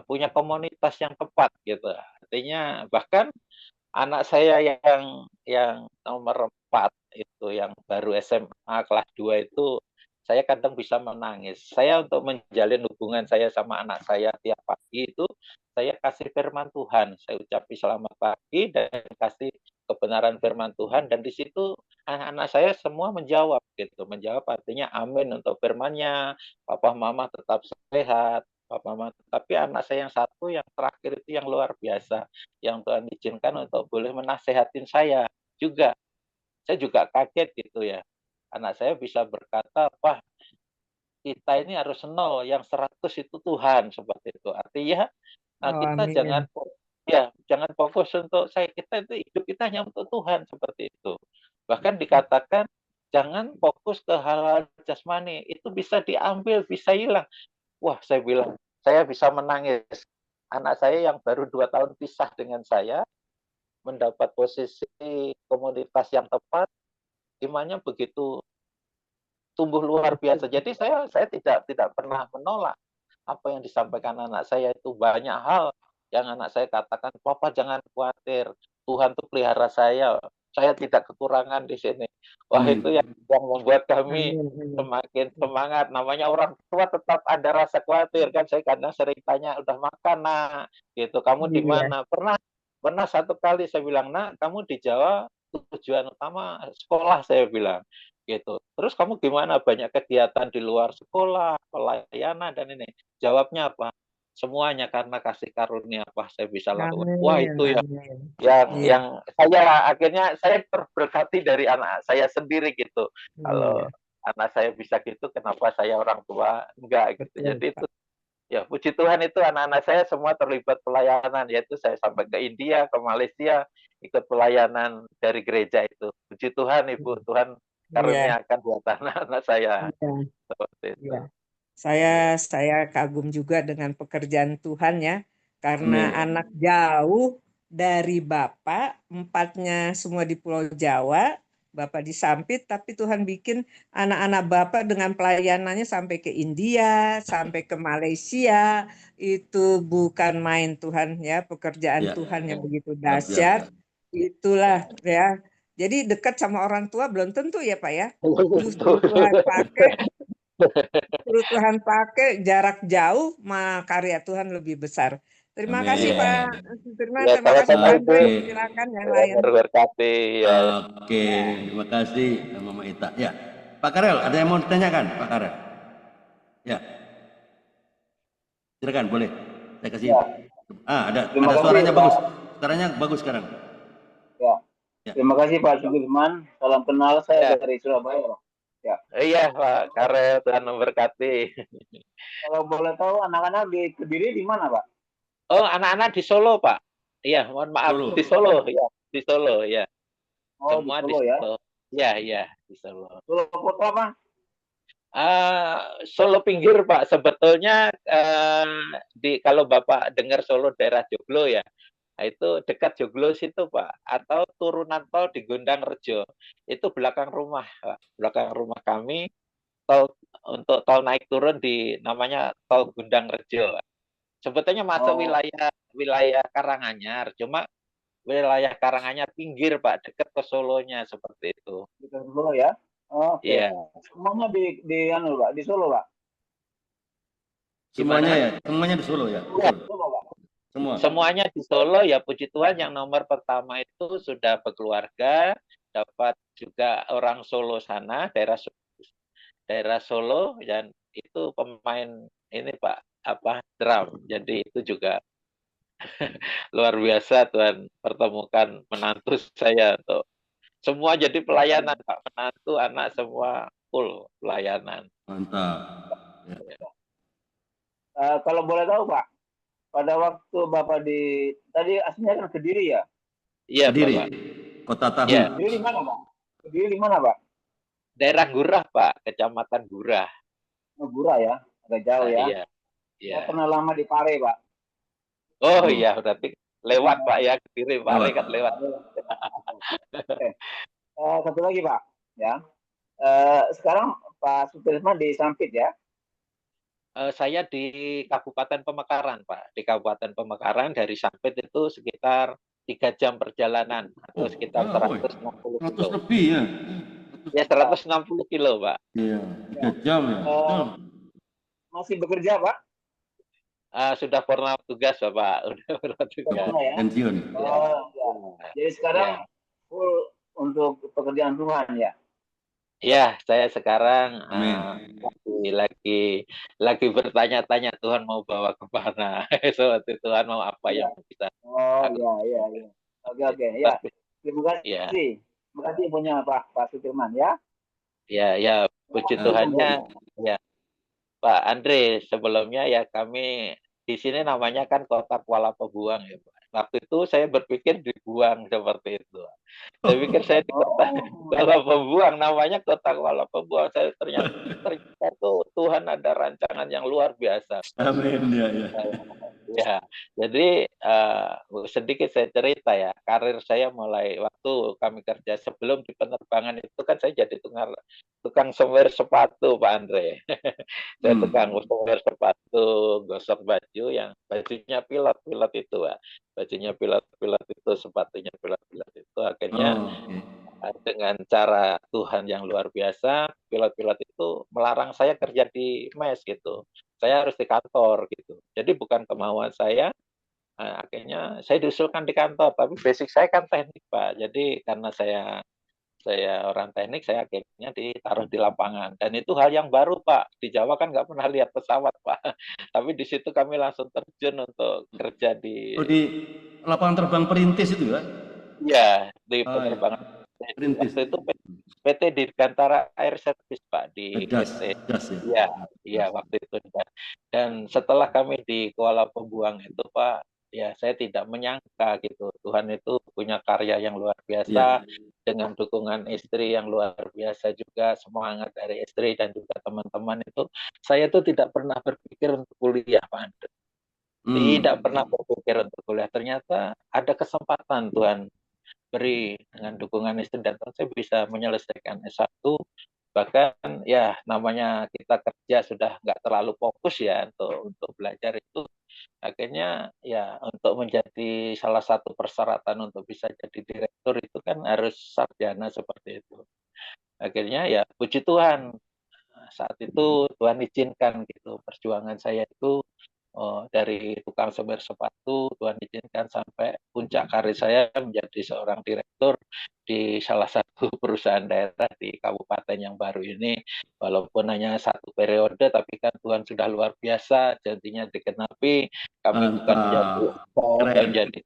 punya komunitas yang tepat gitu. Artinya bahkan anak saya yang nomor 4 itu, yang baru SMA kelas 2 itu, saya kadang bisa menangis. Saya untuk menjalin hubungan saya sama anak saya tiap pagi itu, saya kasih firman Tuhan. Saya ucapi selamat pagi dan kasih kebenaran firman Tuhan, dan di situ anak-anak saya semua menjawab gitu. Menjawab artinya amin untuk firman-Nya, papa mama tetap sehat, papa mama. Tapi anak saya yang satu, yang terakhir itu, yang luar biasa, yang Tuhan izinkan untuk boleh menasehatin saya juga. Saya juga kaget gitu ya. Anak saya bisa berkata, "Wah, kita ini harus 0, yang 100 itu Tuhan," seperti itu. Artinya oh, kita amin. jangan fokus untuk saya, kita itu hidup kita hanya untuk Tuhan, seperti itu. Bahkan dikatakan jangan fokus ke hal-hal jasmani, itu bisa diambil, bisa hilang. Wah, saya bilang, saya bisa menangis. Anak saya yang baru 2 tahun pisah dengan saya, mendapat posisi komunitas yang tepat, imannya begitu tumbuh luar biasa. Jadi saya tidak pernah menolak apa yang disampaikan anak saya itu. Banyak hal yang anak saya katakan, "Papa jangan khawatir, Tuhan tuh pelihara saya tidak kekurangan di sini." Wah, itu yang membuat kami Amin. Amin. semakin semangat. Namanya orang tua tetap ada rasa khawatir kan. Saya kadang sering tanya, "Udah makan, Nak?" Gitu. "Kamu di Iya. mana?" Pernah satu kali saya bilang, "Nak, kamu di Jawa tujuan utama sekolah," saya bilang gitu. "Terus kamu gimana? Banyak kegiatan di luar sekolah, pelayanan dan ini." Jawabnya apa? "Semuanya karena kasih karunia apa saya bisa lakukan." Wah, Amin. itu yang Amin. yang Iya. yang saya akhirnya saya terberkati dari anak saya sendiri gitu. Kalau Iya. anak saya bisa gitu, kenapa saya orang tua enggak gitu. Betul, Jadi itu Pak. ya puji Tuhan, itu anak-anak saya semua terlibat pelayanan, yaitu saya sampai ke India, ke Malaysia, ikut pelayanan dari gereja itu. Puji Tuhan Ibu, Tuhan Iya. karuniakan buat anak-anak saya Iya. seperti itu. Iya. Saya Iya. saya kagum juga dengan pekerjaan Tuhan ya, karena Amin. anak jauh dari Bapak, empatnya semua di Pulau Jawa, Bapak di Sampit, tapi Tuhan bikin anak-anak Bapak dengan pelayanannya sampai ke India, sampai ke Malaysia, itu bukan main Tuhan ya, pekerjaan Ya, Tuhan yang begitu luar biasa. dahsyat, itulah ya. Jadi dekat sama orang tua belum tentu ya Pak ya, justru Betul. Tuhan pakai jarak jauh, karya Tuhan lebih besar. Terima kasih Iya, Pak Amin. Firman, ya terima kasih sama-sama Pak Ibu. Andre. Oke. Silakan yang Ya, lain. berberkati ya. Oke, terima kasih Mama Ita. Ya, Pak Karel, ada yang mau ditanyakan, Pak Karel? Ya, silakan, boleh. Saya kasih. Ya, Ada terima kasih suaranya Pak. bagus. Suaranya bagus sekarang. Ya, Ya, terima kasih Pak Sudirman. Salam kenal, saya Ya. dari Surabaya, Pak. Ya, Iya Pak Karel, Tuhan memberkati. kalau boleh tahu anak-anak di Kediri di mana, Pak? Oh, anak-anak di Solo Pak. Iya, mohon maaf, Solo. di Solo ya, di Solo ya. Oh, di Semua di Solo ya. Solo. Iya, iya, di Solo. Solo kota, Pak? Solo pinggir Pak. Sebetulnya kalau Bapak dengar Solo daerah Joglo ya, itu dekat Joglo situ Pak. Atau turunan tol di Gondang Rejo. Itu belakang rumah Pak. Belakang rumah kami. untuk tol naik turun di namanya tol Gundang Rejo, Pak. Sebetulnya masuk Oh, wilayah Karanganyar, cuma wilayah Karanganyar pinggir Pak, dekat ke Solonya seperti itu. di Solo ya. Oke. Iya. Semuanya di anu, Pak, di Solo, Pak. Semuanya Gimana? ya, semuanya di Solo ya. Iya. Betul. Solo, Pak. Semua. Semuanya di Solo ya, puji Tuhan yang nomor pertama itu sudah berkeluarga, dapat juga orang Solo sana, daerah Solo, dan itu pemain ini Pak, drum. Jadi itu juga luar biasa Tuhan pertemukan menantu saya untuk semua jadi pelayanan Pak, menantu, anak semua full pelayanan. Mantap. Ya. Kalau boleh tahu, Pak, pada waktu Bapak tadi aslinya kan Kediri ya? Iya Kediri, Bapak. Kota Tahu. Iya. Kediri di mana, Pak? Kediri di mana, Pak? Daerah Gurah Pak, Kecamatan Gurah. Oh, Gurah ya, agak jauh ya. Iya, iya. Saya pernah lama di Pare, Pak. Oh Oh. iya, berarti lewat Pak ya, Kediri, Pare Lewat. kan lewat. Satu lagi, Pak, ya. Sekarang Pak Sutrisman di Sampit ya. Saya di Kabupaten Pemekaran Pak, di Kabupaten Pemekaran dari Sampit itu sekitar 3 jam perjalanan atau sekitar jauh, 160 100 kilo. lebih ya. Ya 160 kilo Pak. Iya, 3 jam ya. Betul. Masih bekerja, Pak? Sudah pernah tugas Bapak, udah pernah tugas. Pernah ya. Pensiun. Oh, ya. Jadi sekarang Ya. full untuk pekerjaan Tuhan ya. Ya, saya sekarang Amin. lagi bertanya-tanya Tuhan mau bawa kemana, seperti Tuhan mau apa yang bisa Oh, aku. ya. Oke, ya. Terima kasih. Ya, Terima kasih punya Pak Sutirman ya. ya, puji Ya. Tuhannya, ya. Pak Andre, sebelumnya ya kami di sini namanya kan Kota Kuala Pebuang ya Pak. Waktu itu saya berpikir dibuang seperti itu. Saya pikir saya di Kota Kuala Pebuang, namanya Kota Kuala Pebuang. Saya ternyata itu Tuhan ada rancangan yang luar biasa. Amin ya. Ya, jadi sedikit saya cerita ya, karir saya mulai waktu kami kerja sebelum di penerbangan itu kan saya jadi tukang semir sepatu Pak Andre. Saya tukang semir sepatu, gosok baju yang bajunya pilot itu Pak. Bajunya pilot itu, sepatunya pilot itu. Akhirnya dengan cara Tuhan yang luar biasa, pilot-pilot itu melarang saya kerja di mes gitu. Saya harus di kantor gitu. Jadi bukan kemauan saya. Akhirnya saya diusulkan di kantor, tapi basic saya kan teknik Pak. Jadi karena saya orang teknik, saya akhirnya ditaruh di lapangan. Dan itu hal yang baru Pak. Di Jawa kan nggak pernah lihat pesawat Pak. Tapi di situ kami langsung terjun untuk kerja di. Oh, di lapangan terbang perintis itu ya? Iya, di penerbangan. Perintis. Waktu itu PT Dirgantara Air Service Pak di Das ya. Iya, waktu itu. Dan setelah kami di Kuala Pebuang itu Pak, ya saya tidak menyangka gitu Tuhan itu punya karya yang luar biasa dengan dukungan istri yang luar biasa juga, semangat dari istri dan juga teman-teman itu. Saya tuh tidak pernah berpikir untuk kuliah Pak Andre. Tidak pernah berpikir untuk kuliah. Ternyata ada kesempatan Tuhan beri dengan dukungan istri dan saya bisa menyelesaikan S1, bahkan ya namanya kita kerja sudah nggak terlalu fokus ya untuk belajar itu, akhirnya ya untuk menjadi salah satu persyaratan untuk bisa jadi direktur itu kan harus sarjana seperti itu. Akhirnya ya puji Tuhan saat itu Tuhan izinkan gitu perjuangan saya itu dari tukang semir sepatu, Tuhan izinkan sampai puncak karir saya menjadi seorang direktur di salah satu perusahaan daerah di kabupaten yang baru ini. Walaupun hanya 1 periode, tapi kan Tuhan sudah luar biasa, janjinya digenapi. Kami bukan menjadi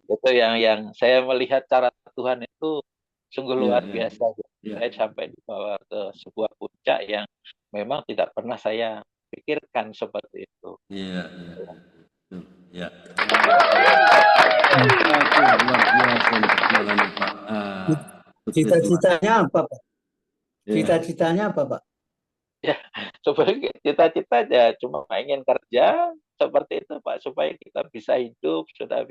itu yang saya melihat cara Tuhan itu sungguh luar biasa. Saya sampai dibawa ke sebuah puncak yang memang tidak pernah saya pikirkan seperti itu. Iya. Cita-citanya apa Pak? Cita-citanya apa Pak? Ya, sebenarnya cita-cita ya cuma ingin kerja seperti itu Pak, supaya kita bisa hidup, sudah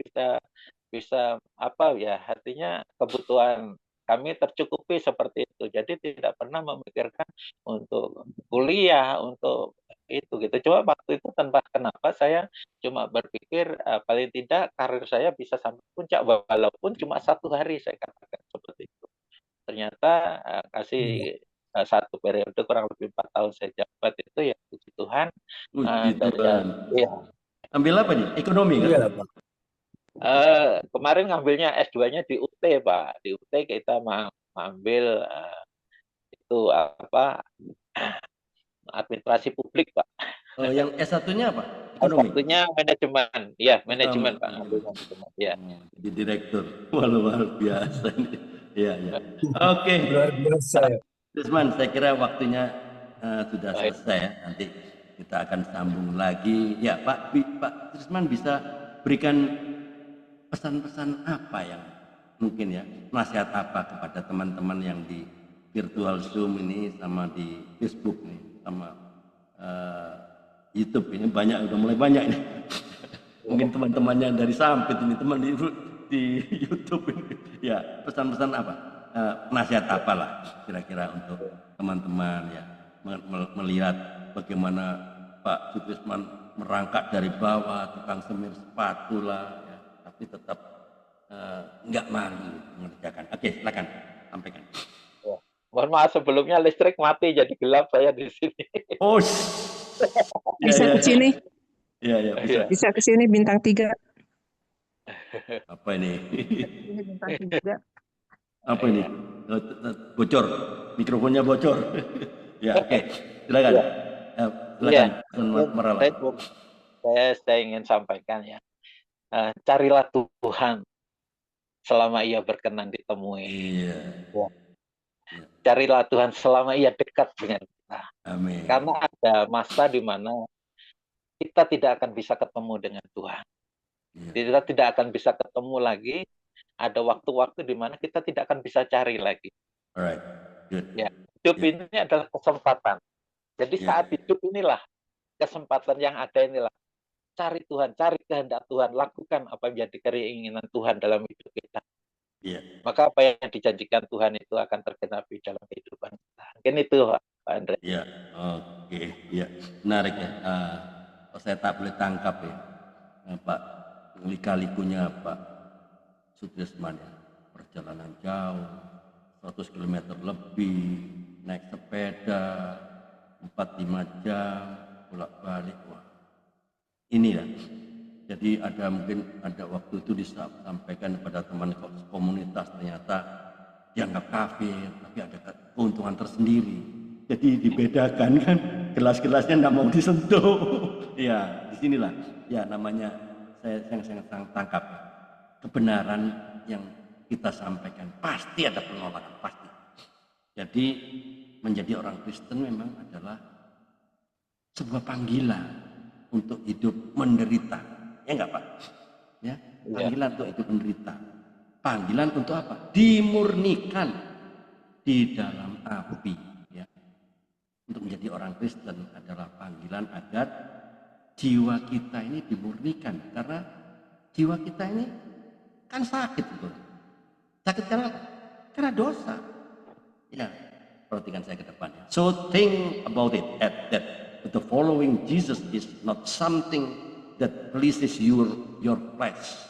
bisa apa ya, artinya kebutuhan kami tercukupi seperti itu. Jadi tidak pernah memikirkan untuk kuliah, untuk itu gitu. Cuma waktu itu tanpa kenapa saya cuma berpikir paling tidak karir saya bisa sampai puncak walaupun cuma 1 hari, saya katakan seperti itu. Ternyata kasih satu periode kurang lebih 4 tahun saya jabat itu ya puji Tuhan. Puji Dan Tuhan. ya, Ambil apa nih? Ekonomi kan? Iya, Pak. kemarin ngambilnya S2-nya di UT, Pak. Di UT kita mengambil itu apa administrasi publik, Pak. Oh, yang S1-nya apa? Ekonomi. S1-nya manajemen. Ya, manajemen, Pak. Manajemen. Ngambil manajemen. Ya. Jadi direktur. Wah, luar biasa ini. Iya, iya. Oke. Luar biasa ya. Trisman, saya kira waktunya sudah selesai ya. Nanti kita akan sambung lagi. Ya, Pak Trisman bisa berikan pesan-pesan apa yang mungkin ya, nasihat apa kepada teman-teman yang di virtual Zoom ini sama di Facebook nih sama YouTube ini banyak, udah mulai banyak ini. Mungkin teman-temannya dari Sampit ini, teman di YouTube ini. Ya, pesan-pesan apa? Nasihat apalah kira-kira untuk teman-teman ya melihat bagaimana Pak Sutrisman merangkak dari bawah, tukang semir sepatu lah, ya, tapi tetap nggak malu mengerjakan. Oke, silakan sampaikan. Mohon maaf sebelumnya listrik mati jadi gelap saya di sini. Oh, Bisa ke sini. Iya, bisa. Bisa ke sini bintang 3. Apa ini? Ini bintang 3. Apa ini? Bocor, mikrofonnya bocor. Ya, oke. Silakan. Silakan, Merala. Saya ingin sampaikan ya. Carilah Tuhan selama Ia berkenan ditemui. Iya. Carilah Tuhan selama Ia dekat dengan kita. Amin. Karena ada masa di mana kita tidak akan bisa ketemu dengan Tuhan. Kita tidak akan bisa ketemu lagi. Ada waktu-waktu di mana kita tidak akan bisa cari lagi. Alright, good. Ya, hidup ini adalah kesempatan. Jadi saat hidup inilah kesempatan yang ada inilah. Cari Tuhan, cari kehendak Tuhan, lakukan apa yang jadi keinginan Tuhan dalam hidup kita. Maka apa yang dijanjikan Tuhan itu akan tergenapi dalam kehidupan kita. Mungkin itu, Pak Andre. Iya, oke, iya, menarik ya. Saya tak boleh tangkap ya, Pak lika-likunya Pak Sutrisman ya, perjalanan jauh, 100 km lebih, naik sepeda, 4-5 jam, bolak-balik. Wah, ini ya. Jadi mungkin ada waktu itu disampaikan kepada teman komunitas, ternyata dianggap kafir, tapi ada keuntungan tersendiri. Jadi dibedakan kan, gelas-gelasnya tidak mau disentuh. Ya, disinilah ya namanya saya tangkap kebenaran yang kita sampaikan pasti ada penolakan, pasti. Jadi menjadi orang Kristen memang adalah sebuah panggilan untuk hidup menderita, ya enggak Pak? Ya, panggilan untuk hidup menderita. Panggilan untuk apa? Dimurnikan di dalam api. Ya. Untuk menjadi orang Kristen adalah panggilan agar jiwa kita ini dimurnikan, karena jiwa kita ini kan sakit itu. Sakit karena apa? Karena dosa. Ya, perhatikan saya ke depan ya. So think about it that the following Jesus is not something that pleases your flesh,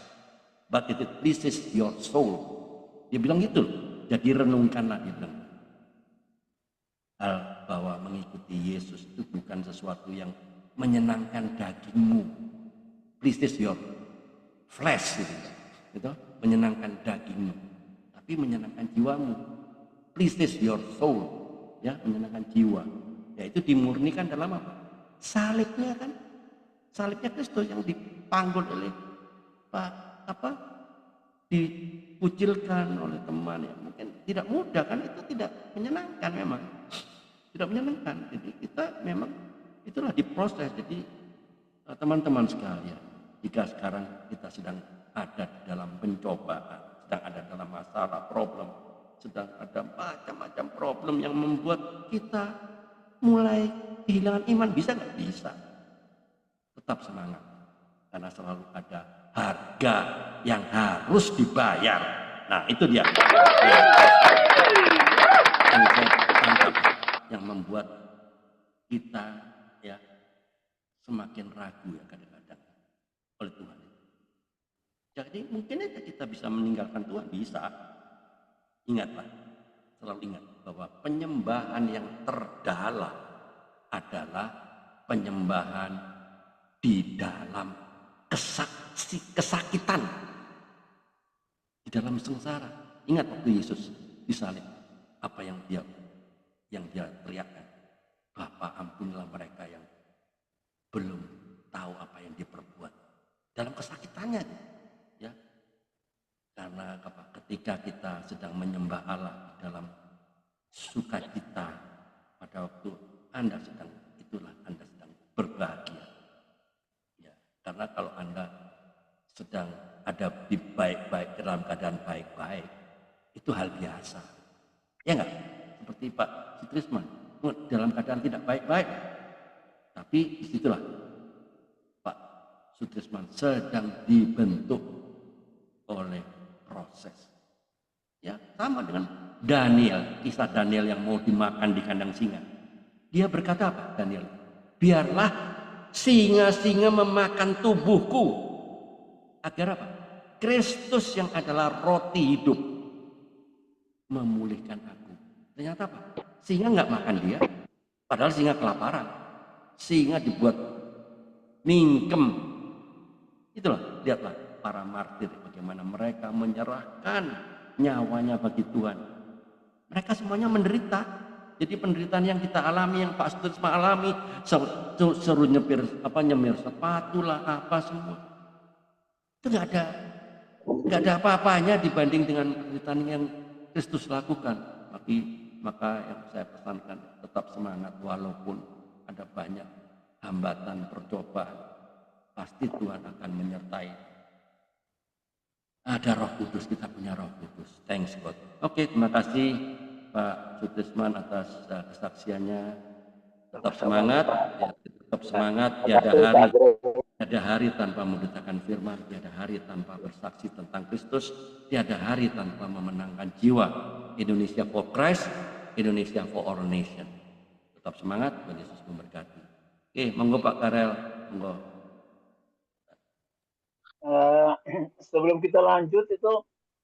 but it pleases your soul. Dia bilang gitu. Jadi renungkanlah, dia bilang. Bahwa mengikuti Yesus itu bukan sesuatu yang menyenangkan dagingmu, pleases your flesh gitu, menyenangkan dagingmu, tapi menyenangkan jiwamu, pleases your soul, ya, menyenangkan jiwa. Yaitu dimurnikan dalam apa? Salibnya kan, salibnya Kristus yang dipanggul oleh dikucilkan oleh teman ya, mungkin tidak mudah kan, itu tidak menyenangkan memang, tidak menyenangkan. Jadi kita memang itulah diproses. Jadi teman-teman sekalian, jika sekarang kita sedang ada dalam pencobaan, sedang ada dalam masalah, problem, sedang ada macam-macam problem yang membuat kita mulai kehilangan iman, bisa nggak? Bisa. Tetap semangat, karena selalu ada harga yang harus dibayar Nah, itu dia. Ya. Yang saya tangkap, yang membuat kita ya semakin ragu ya kadang-kadang oleh Tuhan. Jadi mungkin aja kita bisa meninggalkan Tuhan, bisa. Ingatlah, selalu ingat bahwa penyembahan yang terdalam adalah penyembahan di dalam kesakitan, di dalam sengsara. Ingat waktu Yesus disalib, apa yang dia teriakkan, Bapa ampunilah mereka yang belum tahu apa yang dia perbuat. Dalam kesakitannya, ya. Karena ketika kita sedang menyembah Allah dalam sukacita, pada waktu Anda sedang berbahagia. Ya, karena kalau Anda sedang ada di baik-baik, dalam keadaan baik-baik, itu hal biasa. Ya enggak? Seperti Pak Sutrisman, dalam keadaan tidak baik-baik. Tapi disitulah Pak Sutrisman sedang dibentuk oleh proses. Ya, sama dengan Daniel, kisah Daniel yang mau dimakan di kandang singa. Dia berkata apa, Daniel? Biarlah singa-singa memakan tubuhku. Agar apa? Kristus yang adalah roti hidup memulihkan aku. Ternyata apa? Singa nggak makan dia. Padahal singa kelaparan. Singa dibuat mingkem. Itulah, lihatlah para martir bagaimana mereka menyerahkan nyawanya bagi Tuhan. Mereka semuanya menderita. Jadi penderitaan yang kita alami, yang Pak Sutrisman alami, suruh nyemir sepatu lah, apa semua. Itu nggak ada apa-apanya dibanding dengan penderitaan yang Kristus lakukan. Tapi maka yang saya pesankan, tetap semangat walaupun ada banyak hambatan, percobaan. Pasti Tuhan akan menyertai. Ada Roh Kudus, kita punya Roh Kudus. Thanks God. Oke, terima kasih Pak Sutrisman atas kesaksiannya. Tetap semangat, ya, tetap semangat. Tiada hari tanpa memberitakan firman, tiada hari tanpa bersaksi tentang Kristus, tiada hari tanpa memenangkan jiwa. Indonesia for Christ, Indonesia for all nation. Tetap semangat, Tuhan Yesus memberkati. Oke, monggo Pak Karel, monggo. Sebelum kita lanjut itu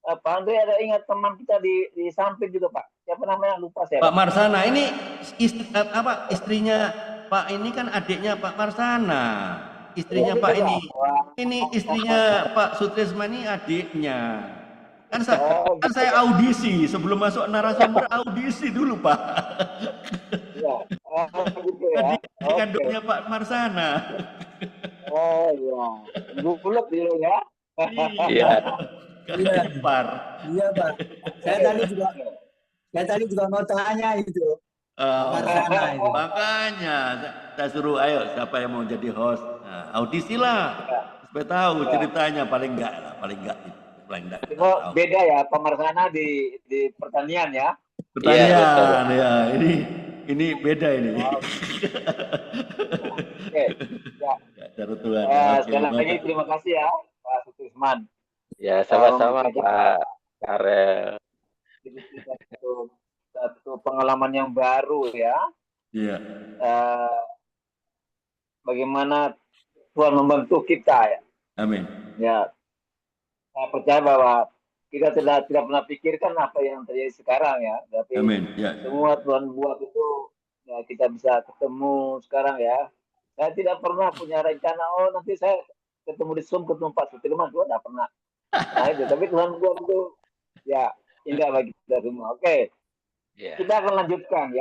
Pak Andre ada ingat teman kita di samping juga Pak, siapa namanya, lupa saya Pak Marsana, ini istrinya Pak, ini kan adiknya Pak Marsana, istrinya Pak ini istrinya Pak Sutrisman, ini adiknya. Kan saya audisi sebelum masuk narasumber, audisi dulu Pak. Ya, gitu ya. Adik kandungnya Pak Marsana. Oh iya, bulat dulu ya. Iya. Iya Pak. Saya tadi juga mau tanya itu. Makanya saya suruh, ayo siapa yang mau jadi host, audisi lah supaya tahu ceritanya, paling enggak. Cuma beda ya, Pak Marsana di pertanian ya. Pertanyaan ya, ini beda ini. Oke. Ya. Tuhan. Sekali lagi terima kasih ya Pak Sutrisman. Ya, sama-sama Pak Karel. Satu pengalaman yang baru ya. Iya. Bagaimana Tuhan membentuk kita ya. Amin. Ya. Saya percaya bahwa kita tidak pernah pikirkan apa yang terjadi sekarang ya. Tapi Amin. Ya. semua Tuhan buat itu ya, kita bisa ketemu sekarang ya. Saya tidak pernah punya rencana, nanti saya ketemu di Zoom, ketemu Pak Sutrisman, Tuhan tidak pernah. Nah itu, tapi Tuhan buat itu ya indah bagi kita semua. Oke. Yeah. Kita akan lanjutkan